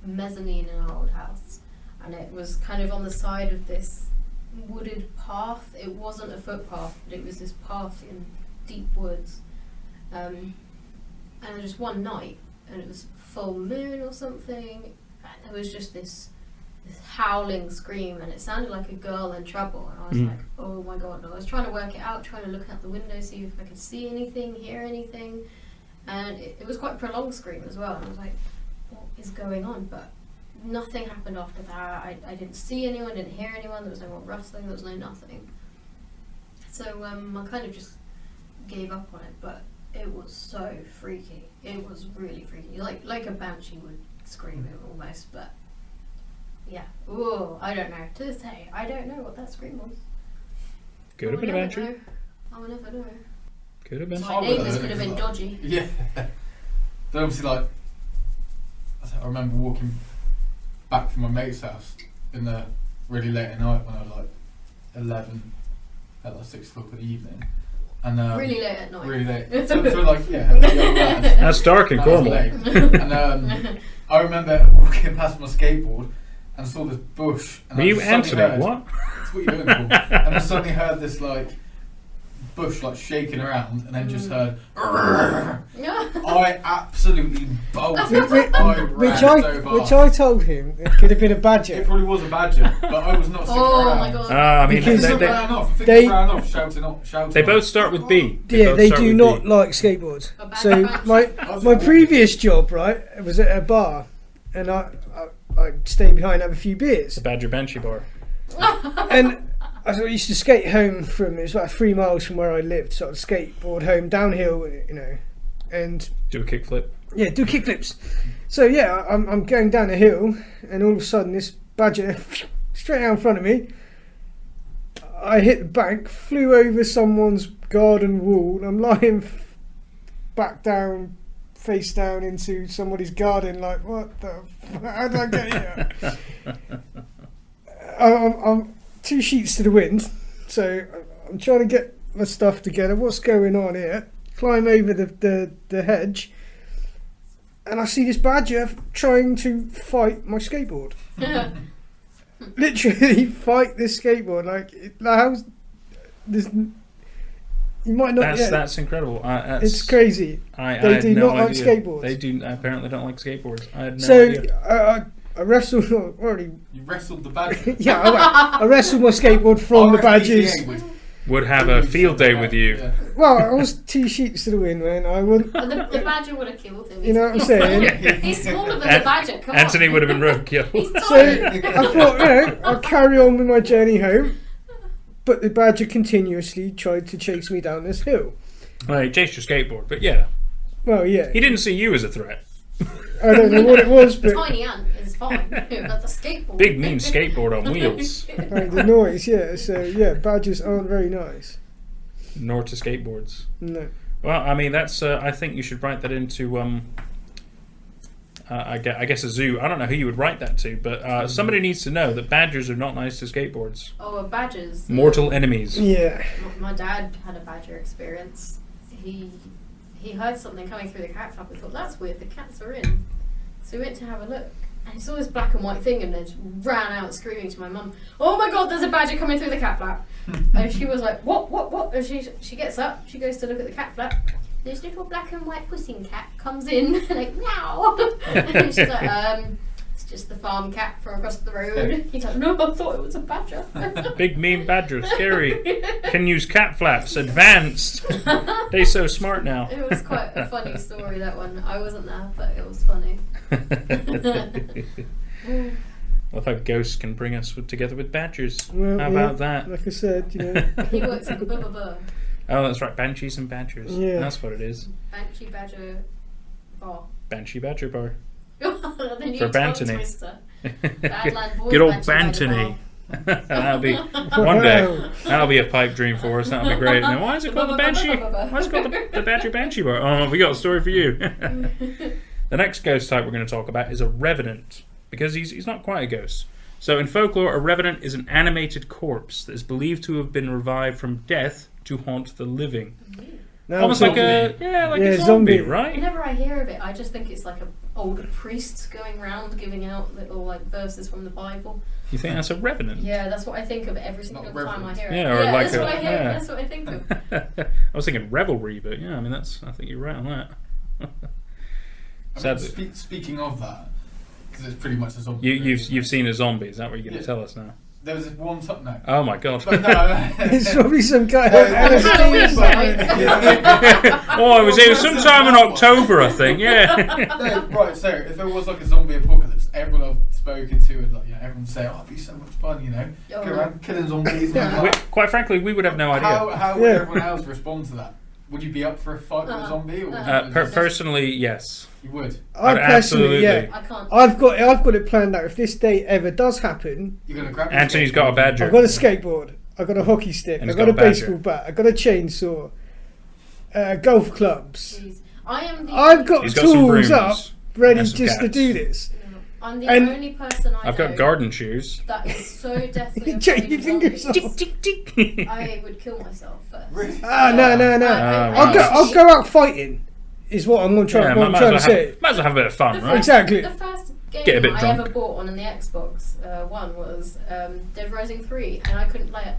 mezzanine in our old house, and it was kind of on the side of this wooded path. It wasn't a footpath, but it was this path in deep woods. And there was one night, and it was full moon or something, and there was just this howling scream, and it sounded like a girl in trouble, and I was like, oh my god. And I was trying to work it out, trying to look out the window, see if I could see anything, hear anything, and it was quite a prolonged scream as well, and I was like, what is going on? But nothing happened after that. I didn't see anyone, didn't hear anyone, there was no more rustling, there was no nothing. So I kind of just gave up on it, but it was so freaky. It was really freaky, like a banshee would scream it almost, but yeah. Ooh, I don't know. To this day, I don't know what that scream was. Could have been a banshee. I will never know. Could have been. My neighbours could have been dodgy. Yeah. They obviously, like, I remember walking back from my mate's house in the really late at night when I was like 11, at like 6 o'clock in the evening. And, really late at night. Really late. So like, yeah. That's dark in Cornwall. And I remember walking past my skateboard and saw this bush. And were you Anthony? What? That's what you're doing for. And I suddenly heard this like bush like shaking around, and then just heard. I absolutely bolted. Which I told him it could have been a badger. It probably was a badger, but I was not sticking around. Oh my god! I mean, because they ran off. They ran off, shouting. They both start with B. They do not like skateboards. So my previous job, right, was at a bar, and I stayed behind and have a few beers. The Badger Banshee bar. And I used to skate home from, it was about 3 miles from where I lived, so I'd skateboard home downhill, and do a kickflip. Yeah, do kickflips. So yeah, I'm going down a hill, and all of a sudden this badger straight out in front of me. I hit the bank, flew over someone's garden wall, and I'm lying back down, face down into somebody's garden. Like, what the? How did I get here? I'm 2 sheets to the wind, so I'm trying to get my stuff together. What's going on here? Climb over the hedge, and I see this badger trying to fight my skateboard. Literally fight this skateboard. Like how's this? You might not. That's incredible. It's crazy. They do not like skateboards. They do apparently don't like skateboards. I had no idea. I wrestled. You wrestled the badger. Yeah, I wrestled my skateboard from the badgers. Would have a field day with you. Yeah. Well, I was 2 sheets to the wind, man. I wouldn't. The badger would have killed him. You know what I'm saying? He's smaller than the badger. Come Anthony on. would have been roadkill. So I thought, I'll carry on with my journey home. But the badger continuously tried to chase me down this hill. Well, he chased your skateboard, but yeah. Well, yeah. He didn't see you as a threat. I don't know what it was, but tiny ant is fine. But the skateboard. Big mean skateboard on wheels. The noise, yeah. So yeah, badgers aren't very nice. Nor to skateboards. No. Well, I mean, that's. I think you should write that into. I guess a zoo. I don't know who you would write that to, but somebody needs to know that badgers are not nice to skateboards. Oh, badgers. Mortal enemies. Yeah. My dad had a badger experience. He heard something coming through the cat flap and thought, that's weird, the cats are in. So we went to have a look, And I saw this black and white thing and then just ran out screaming to my mum, "Oh my god, there's a badger coming through the cat flap." And she was like, what? And she gets up, she goes to look at the cat flap. This little black and white pussy cat comes in, like, meow. And she's like, it's just the farm cat from across the road. He's like, no, I thought it was a badger. Big mean badger, scary. Can use cat flaps, advanced. They so smart now. It was quite a funny story, that one. I wasn't there, but it was funny. I love how ghosts can bring us together with badgers. Well, how about that? Like I said, He works at the blah. Oh, that's right. Banshees and badgers. Yeah. That's what it is. Banshee Badger Bar. Banshee Badger Bar. The new For tongue Bantony. twister. Badland Boys Good old Banshee Bantony. Badger That'll be one day. That'll be a pipe dream for us. That'll be great. Now, why is it called the Banshee? Why is it called the Badger Banshee Bar? Oh, we got a story for you. The next ghost type we're going to talk about is a Revenant, because he's not quite a ghost. So in folklore, a Revenant is an animated corpse that is believed to have been revived from death to haunt the living. Almost like a zombie, right? Whenever I hear of it, I just think it's like an old priest going around giving out little like verses from the Bible. You think that's a Revenant? Yeah, that's what I think of every single time I hear it. Yeah, or like that's what I hear. That's what I think of. I was thinking revelry, but yeah, I mean I think you're right on that. Speaking of that, because it's pretty much a zombie. You've seen a zombie. Is that what you're going to tell us now? There was this one time. No. Oh my god! It's probably some guy. Oh, it was sometime in October, I think. Yeah. No, right. So if it was like a zombie apocalypse, everyone I've spoken to would everyone say, "Oh, it'd be so much fun," go around killing zombies. Quite frankly, we would have no idea. How would everyone else respond to that? Would you be up for a fight with a zombie? Or personally, yes. You would. I personally, yeah. I can't. I've got it planned out. If this day ever does happen, you're gonna grab. Anthony's got a badger. I've got a skateboard. I've got a hockey stick. I've got a baseball bat. I've got a chainsaw. Golf clubs. Jeez. I've got tools up ready just to do this. I'm the only person I've got garden shoes. That is so deathly Check your fingers off. I would kill myself first. Really? No. I'll go out fighting. Is what I'm trying to say. Might as well have a bit of fun, right? Exactly. The first game Get a bit I drunk. ever bought on the Xbox One was Dead Rising 3, and I couldn't play it.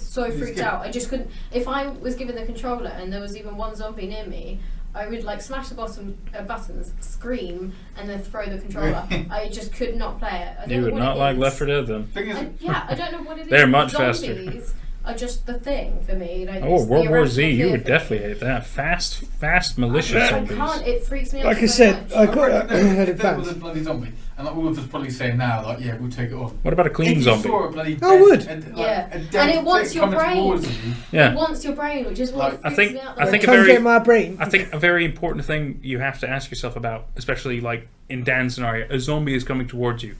So freaked out. I just couldn't. If I was given the controller and there was even one zombie near me, I would smash the buttons, scream, and then throw the controller. I just could not play it. You would not like Left 4 Dead then. I don't know what it is. They're much Zombies faster. Are just the thing for me. World War Z, you would definitely hate that. Fast, malicious zombies. I can't. It freaks me out. Like I said, I got if there was a bloody zombie, and all of us probably saying now, we'll take it on. What about a clean zombie? Saw a bloody I would. And it wants your brain. Yeah. It wants your brain, which is what freaks me out. I think a very important thing you have to ask yourself about, especially in Dan's scenario, a zombie is coming towards you.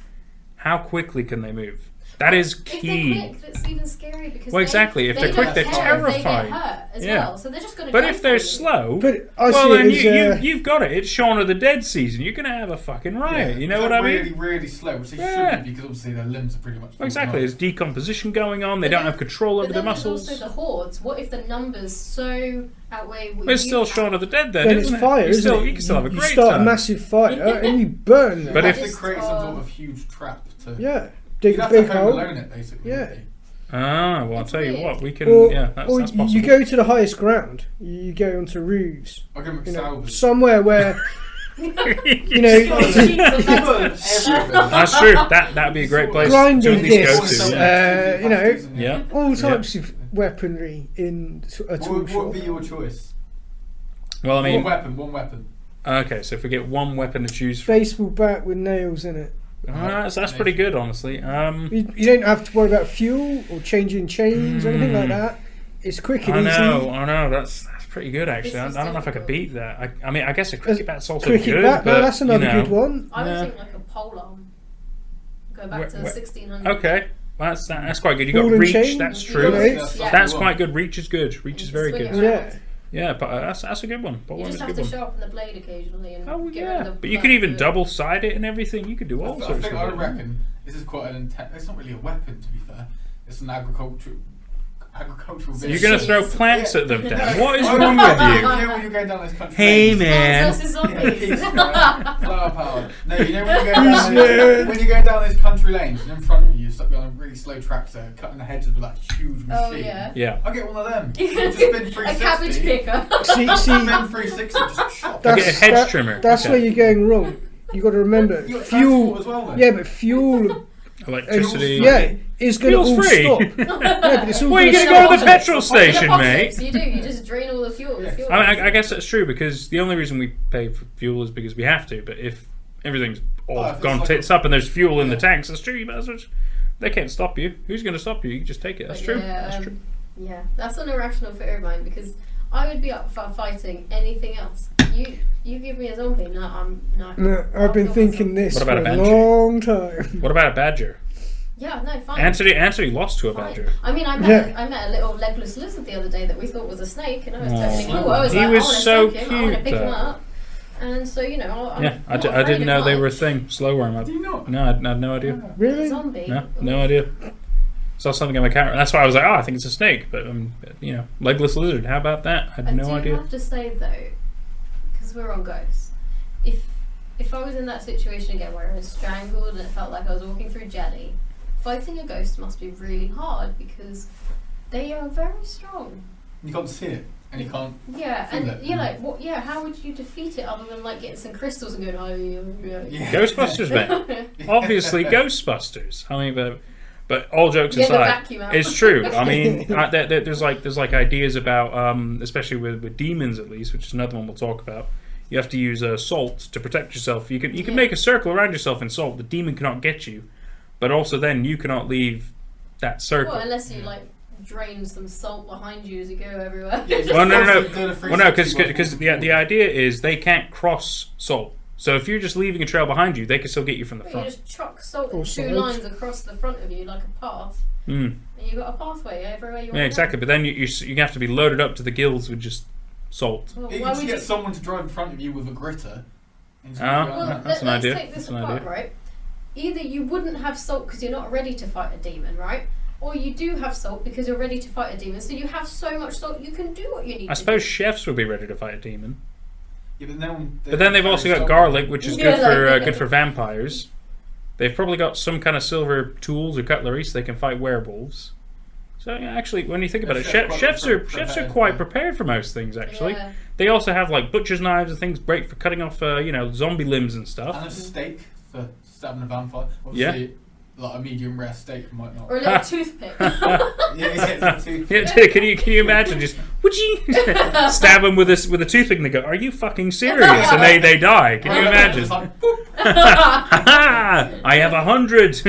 How quickly can they move? That is key. If they're quick, that's even scary because exactly. If they're quick, they're terrified. They get hurt as well, so they're just going to. But if they're slow, you've got it. It's Shaun of the Dead season. You're going to have a fucking riot. You know what I mean? Really, really slow, which they shouldn't, because obviously their limbs are pretty much. Exactly. There's decomposition going on. They don't have control over their muscles. There's also the hordes. What if the numbers so outweigh? It's still Shaun of the Dead then, isn't isn't it? Fire, isn't it? You can still have a great time. You start a massive fire and you burn them. But if they create some sort of huge trap to. Dig a big hole. It, basically, yeah. Well, I'll tell you what, we can. That's possible. You go to the highest ground. You go onto roofs. I'll give them somewhere where. That's true. That'd be a great place grinding to at least go to. All types of weaponry in a tool shop. What would be your choice? Well, I mean, one weapon. Okay, so if we get one weapon to choose from, baseball bat with nails in it. That's pretty good, honestly. You don't have to worry about fuel or changing chains or anything like that. It's quick and easy. I know. That's pretty good, actually. I don't know if I could beat that. I mean, I guess a cricket bat's also good. But, that's another good one. I would think like a pole arm. Go back to 1600. Okay. Well, that's quite good. You got reach. That's true. That's quite good. Reach is good. Reach is very good. Yeah. Yeah, but that's a good one. You just have to sharpen the blade occasionally and get rid of the but you could even double-side it and everything. You could do all sorts of stuff. I reckon this is quite an it's not really a weapon, to be fair. It's an agricultural agricultural You're village. going to throw plants at them, Dan. What is wrong with you? You know when you're going down those country Hey, lanes? man. Plants versus zombies. Peace, flower power. No, you know when you're going down those country lanes and in front of you, you're stuck on a really slow tractor, cutting the hedges with that huge machine. Oh, yeah. Yeah. I get one of them. Just been 360. A cabbage picker. See, Been 360, just chop. Get a hedge trimmer. That's where you're going wrong. You got to remember, You got fuel. transport as well, then. Yeah, but fuel. Electricity. Yeah, is going to all Fuel's free. stop. Yeah, but it's all Well, you're gonna going to go to the stop. petrol station, mate. You do. You just drain all the fuel. The fuel. I guess that's true because the only reason we pay for fuel is because we have to. But if everything's all if it's gone like tits up and there's fuel in the tanks, that's true. You might as well they can't stop you. Who's going to stop you? You can just take it. That's But true. yeah, That's true. Yeah, that's an irrational fear of mine because I would be up for fighting anything else. You give me a zombie, no, I'm not. No, I've been thinking this What for about a a Banshee? long time. What about a badger? Yeah, no, fine. Anthony lost to a Fine. badger. I mean, I met a little legless lizard the other day that we thought was a snake, and I was totally cool. I was He like, was I want to so stroke him, I want to cute, pick him though. up. And so, you know, I'm Yeah, I not didn't afraid know of they were a heights. thing. Slow worm. Do you not? No, I had no idea. Really? Zombie. No idea. Saw something on my camera. That's why I was like, I think it's a snake. But legless lizard. How about that? I had no I do idea. have to say though, because we're on ghosts, if I was in that situation again where I was strangled and it felt like I was walking through jelly, fighting a ghost must be really hard because they are very strong. You can't see it, and you can't. Yeah, feel and it. you're like, what? Yeah, how would you defeat it other than like getting some crystals and going, oh yeah. Yeah. Ghostbusters, man. Obviously, Ghostbusters. I mean, but all jokes Get the aside, vacuum out. it's true. I mean, there's like ideas about, especially with demons at least, which is another one we'll talk about. You have to use salt to protect yourself. You can make a circle around yourself in salt. The demon cannot get you, but also then you cannot leave that circle. Well, unless you like drain some salt behind you as you go everywhere. Yeah, Well, no, Well, because the idea is they can't cross salt. So if you're just leaving a trail behind you, they can still get you from the You front. just chuck salt in Or two salt. lines across the front of you like a path, Mm. and you've got a pathway everywhere you want. Yeah, exactly. But then you have to be loaded up to the gills with just salt. Well, You why can would get you? someone to drive in front of you with a gritter. And just Oh. go Well, around. That's an let's idea. take this That's an apart, idea. right? Either you wouldn't have salt because you're not ready to fight a demon, right? Or you do have salt because you're ready to fight a demon. So you have so much salt, you can do what you need I to suppose do. chefs would be ready to fight a demon. Yeah, But then they've also got garlic, which is Yeah, good for vampires. They've probably got some kind of silver tools or cutlery so they can fight werewolves. So yeah, actually, when you think about it, chefs are quite prepared for most things. Actually, Yeah. they also have like butcher's knives and things great for cutting off zombie limbs and stuff. And a steak for stabbing a vampire. Yeah. Obviously, like a medium rare steak might not. Or a little toothpick. Yeah, Yeah, can you imagine just would you stab them with a toothpick and they go, "Are you fucking serious?" and they die. Can you imagine? It's like, boop. I have 100.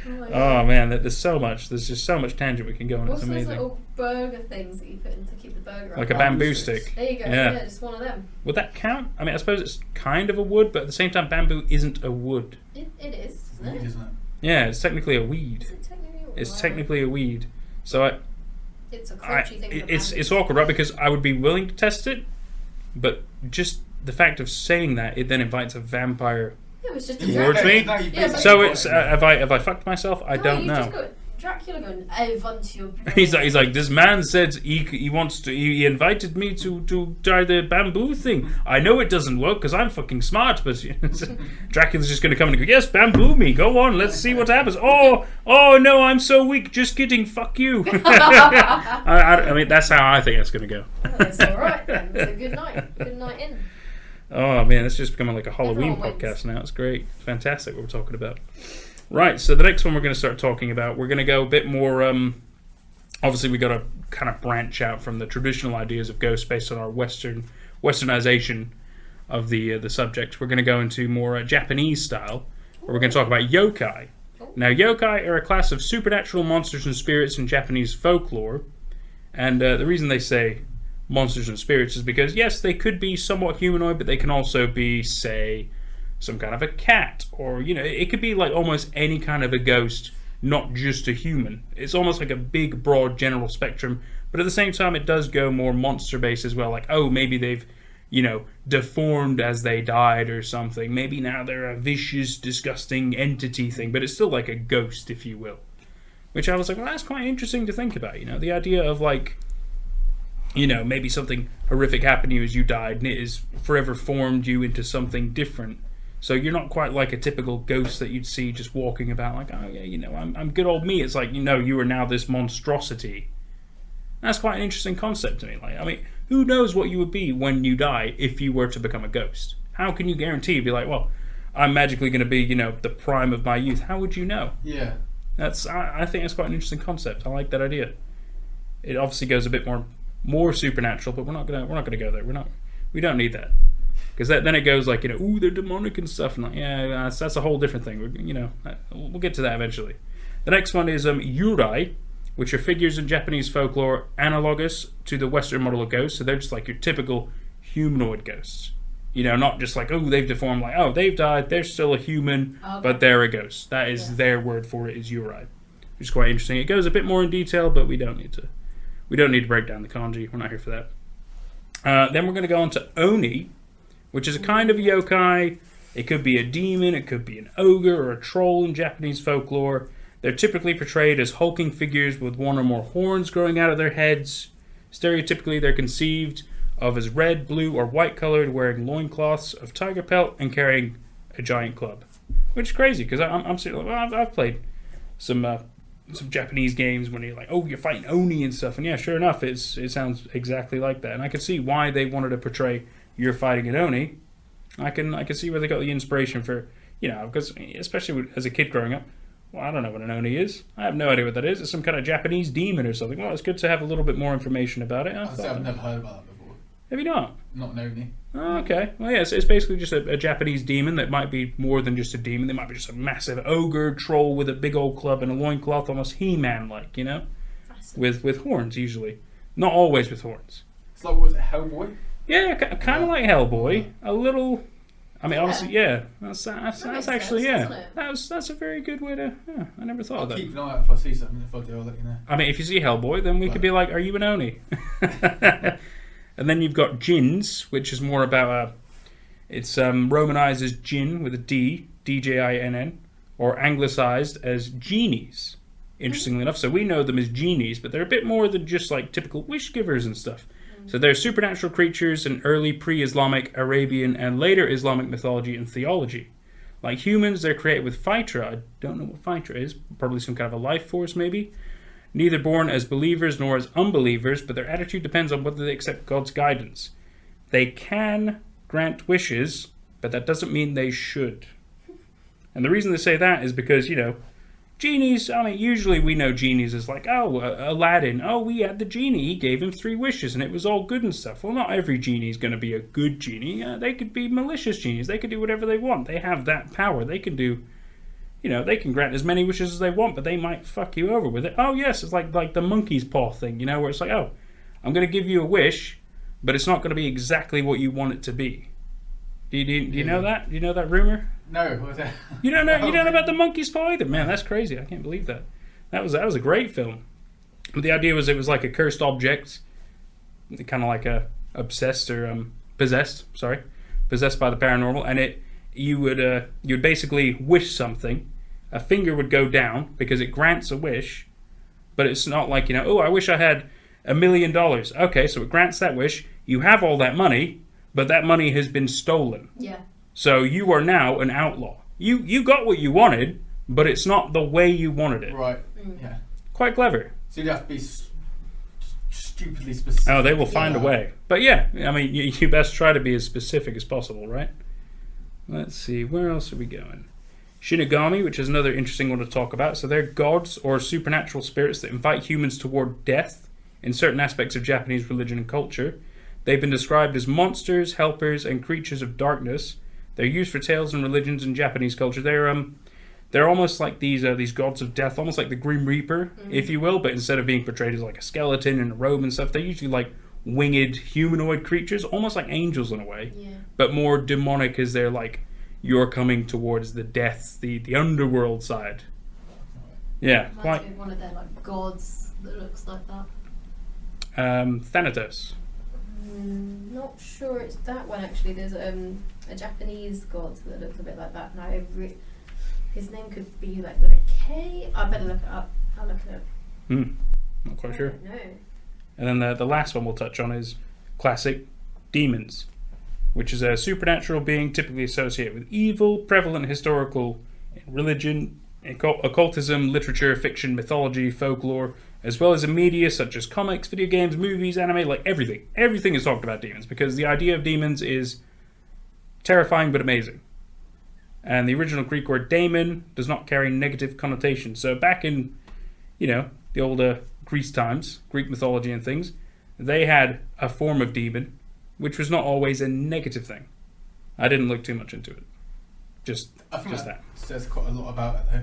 Oh, Oh man, there's so much. There's just so much tangent we can go on. What's It's those amazing. little burger things that you put in to keep the burger Like up? a bamboo Bamboo stick. sticks. There you go. Yeah. Yeah, just one of them. Would that count? I mean, I suppose it's kind of a wood, but at the same time, bamboo isn't a wood. It is, isn't Weed, it? isn't it? Yeah, it's technically a weed. Is it technically? It's Wow. technically a weed. So It's a crunchy thing. for it's bamboo. awkward, right? Because I would be willing to test it, but just the fact of saying that, it then invites a vampire. Yeah, it was just a Towards me? No, you Yeah, basically So got it's it. have I fucked myself? I No, don't you know. Just got Dracula going, I want your blood. He's like this man said he wants to. He invited me to try the bamboo thing. I know it doesn't work because I'm fucking smart, but Dracula's just going to come and go. Yes, bamboo me. Go on. Let's see what happens. Oh no, I'm so weak. Just kidding. Fuck you. I mean, that's how I think it's going to go. Oh, that's alright then. It's a good night. Good night in. Oh man, it's just becoming like a Halloween Everyone wins. podcast now. It's great. It's fantastic what we're talking about. Right, so the next one we're going to start talking about, we're going to go a bit more, obviously we got to kind of branch out from the traditional ideas of ghosts based on our westernization of the subject. We're going to go into more Japanese style, where we're going to talk about yokai. Now, yokai are a class of supernatural monsters and spirits in Japanese folklore, and the reason they say monsters and spirits is because, yes, they could be somewhat humanoid, but they can also be, say, some kind of a cat, or it could be like almost any kind of a ghost, not just a human. It's almost like a big broad general spectrum, but at the same time it does go more monster based as well, like maybe they've deformed as they died or something, maybe now they're a vicious disgusting entity thing, but it's still like a ghost, if you will. which I was like, well, that's quite interesting to think about. The idea of like, maybe something horrific happened to you as you died, and it has forever formed you into something different. So you're not quite like a typical ghost that you'd see just walking about like, oh yeah, I'm good old me. It's like, you are now this monstrosity. That's quite an interesting concept to me. Like, I mean, who knows what you would be when you die if you were to become a ghost? How can you guarantee? Be like, well, I'm magically going to be, the prime of my youth. How would you know? Yeah. I think that's quite an interesting concept. I like that idea. It obviously goes a bit more supernatural, but we're not gonna go there. We don't need that. Because then it goes like, ooh, they're demonic and stuff. And like, yeah, that's a whole different thing. We'll get to that eventually. The next one is Yurai, which are figures in Japanese folklore analogous to the Western model of ghosts. So they're just like your typical humanoid ghosts. Not just like, oh, they've deformed, like, oh, they've died, they're still a human, but they're a ghost. That is their word for it, is Yurai. Which is quite interesting. It goes a bit more in detail, but we don't need to break down the kanji. We're not here for that. Then we're going to go on to Oni, which is a kind of a yokai. It could be a demon, it could be an ogre or a troll in Japanese folklore. They're typically portrayed as hulking figures with one or more horns growing out of their heads. Stereotypically, they're conceived of as red, blue, or white colored, wearing loincloths of tiger pelt and carrying a giant club. Which is crazy, because I've played some Japanese games when you're like, oh, you're fighting Oni and stuff. And yeah, sure enough, it sounds exactly like that. And I can see why they wanted to portray you're fighting an Oni. I can see where they got the inspiration for, because especially as a kid growing up, well, I don't know what an Oni is. I have no idea what that is. It's some kind of Japanese demon or something. Well, it's good to have a little bit more information about it. I've never heard about that before. Have you not? Not an Oni. Oh, okay. Well, yeah, it's basically just a Japanese demon that might be more than just a demon. They might be just a massive ogre troll with a big old club and a loincloth, almost He-Man-like, with horns, usually. Not always with horns. It's like, was it Hellboy? Yeah, kind of like Hellboy. A little... I mean, honestly, yeah. That's actually, sense, yeah. That's a very good way to... Yeah, I never thought of that. I'll keep an eye out if I see something. If I do, I'll let you know. I mean, if you see Hellboy, then we could be like, are you an Oni? And then you've got Jinns, which is more about... it's Romanized as Jinn with a D, D-J-I-N-N, or anglicized as genies, interestingly enough. So we know them as genies, but they're a bit more than just like typical wish givers and stuff. So they're supernatural creatures in early pre-Islamic, Arabian, and later Islamic mythology and theology. Like humans, they're created with Phytra. I don't know what Phytra is. Probably some kind of a life force, maybe. Neither born as believers nor as unbelievers, but their attitude depends on whether they accept God's guidance. They can grant wishes, but that doesn't mean they should. And the reason they say that is because, genies, I mean, usually we know genies as like, oh, Aladdin, oh, we had the genie, he gave him 3 wishes and it was all good and stuff. Well, not every genie is going to be a good genie. They could be malicious genies. They could do whatever they want. They have that power. They can do, they can grant as many wishes as they want, but they might fuck you over with it. Oh, yes, it's like the monkey's paw thing, where it's like, oh, I'm going to give you a wish, but it's not going to be exactly what you want it to be. Do you know that? Do you know that rumor? No. You don't know about the monkey's paw either? Man, that's crazy. I can't believe that. That was a great film. But the idea was it was like a cursed object, kind of like a possessed by the paranormal, and you would basically wish something. A finger would go down because it grants a wish, but it's not like, oh, I wish I had $1 million. Okay, so it grants that wish. You have all that money, but that money has been stolen. Yeah. So you are now an outlaw. You got what you wanted, but it's not the way you wanted it. Right. Yeah. Quite clever. So you have to be stupidly specific. Oh, they will find a way. But yeah, I mean, you best try to be as specific as possible, right? Let's see, where else are we going? Shinigami, which is another interesting one to talk about. So they're gods or supernatural spirits that invite humans toward death in certain aspects of Japanese religion and culture. They've been described as monsters, helpers, and creatures of darkness. They're used for tales and religions in Japanese culture. They're almost like these gods of death, almost like the Grim Reaper, if you will, but instead of being portrayed as like a skeleton in a robe and stuff, they're usually like winged humanoid creatures, almost like angels in a way, but more demonic as they're like, you're coming towards the death, the underworld side. Yeah, might be one of their like gods that looks like that. Thanatos. Not sure it's that one actually. There's a Japanese god that looks a bit like that. Now his name could be like with a K. I better look it up. I'll look at it. Not quite sure. No. And then the last one we'll touch on is classic demons, which is a supernatural being typically associated with evil, prevalent historical in religion, occultism, literature, fiction, mythology, folklore, as well as in media such as comics, video games, movies, anime, like everything. Everything is talked about demons because the idea of demons is terrifying but amazing. And the original Greek word daemon does not carry negative connotations. So back in, the older Greece times, Greek mythology and things, they had a form of demon, which was not always a negative thing. I didn't look too much into it. I think that says quite a lot about it, though.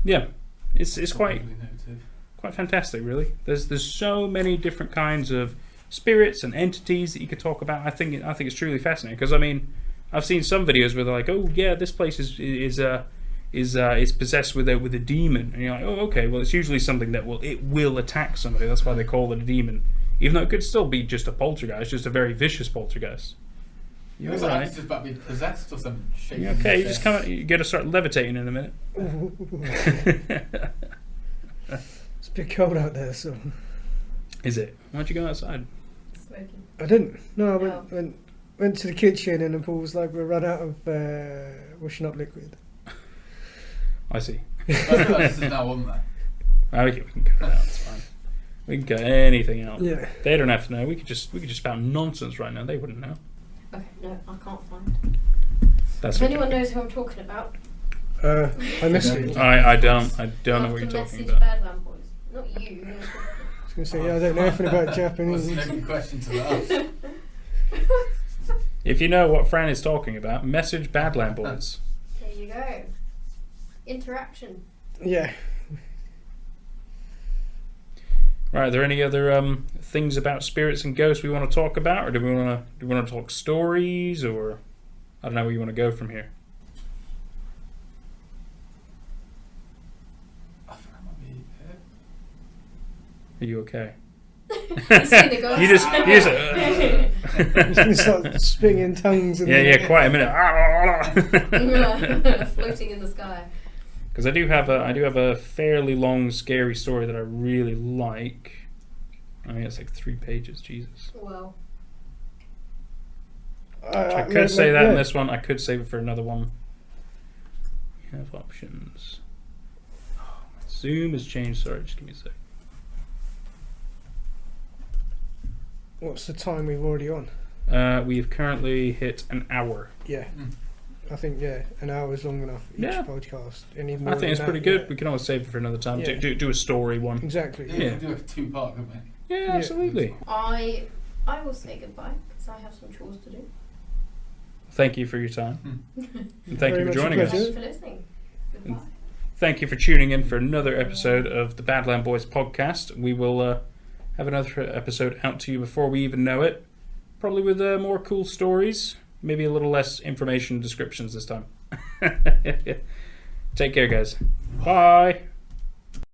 Yeah, it's quite Really negative. Quite fantastic, really. There's so many different kinds of spirits and entities that you could talk about. I think it's truly fascinating because I've seen some videos where they're like, oh yeah, this place is possessed with a demon, and you're like, oh okay, well it's usually something that will attack somebody. That's why they call it a demon, even though it could still be just a poltergeist, just a very vicious poltergeist. You're right. It's just about being possessed or something. Yeah, okay, you got to start levitating in a minute. It's a bit cold out there, so. Is it? Why'd you go outside? Smoking. I didn't. No, I went to the kitchen and the pool was like, we run out of washing up liquid. I see. I feel like this is now on there. Okay, we can cut it out. It's fine. We can cut anything out. Yeah. They don't have to know. We could just spout nonsense right now. They wouldn't know. Okay, no, I can't find. That's if okay. anyone knows who I'm talking about, I missed it. I don't know what you're talking about. Badland Boys. Not you. I was going to say, I don't know anything about Japanese. What's the next question to that? If you know what Fran is talking about, message Badland Boys. There you go. Interaction. Yeah. Right, are there any other things about spirits and ghosts we want to talk about, or do we want to talk stories, or I don't know where you want to go from here? I think that might be it. Are you okay? You just You're going to start spitting in tongues. And yeah, quite a minute. floating in the sky. Because I do have a fairly long, scary story that I really like. I mean, it's like 3 pages. Jesus. Well. I could say that in this one. I could save it for another one. We have options. Oh, my Zoom has changed. Sorry, just give me a sec. What's the time we've already on? We've currently hit an hour. Yeah. I think, an hour is long enough each podcast. I think it's pretty good. We can always save it for another time. Yeah. Do a story one. Exactly. Yeah, we can do like a 2-part, couldn't we? Yeah, absolutely. I will say goodbye because I have some chores to do. Thank you for your time. And thank Very you for much joining us. Thanks for listening. Goodbye. Thank you for tuning in for another episode of the Badland Boys podcast. We will have another episode out to you before we even know it. Probably with more cool stories. Maybe a little less information descriptions this time. Take care, guys. Bye.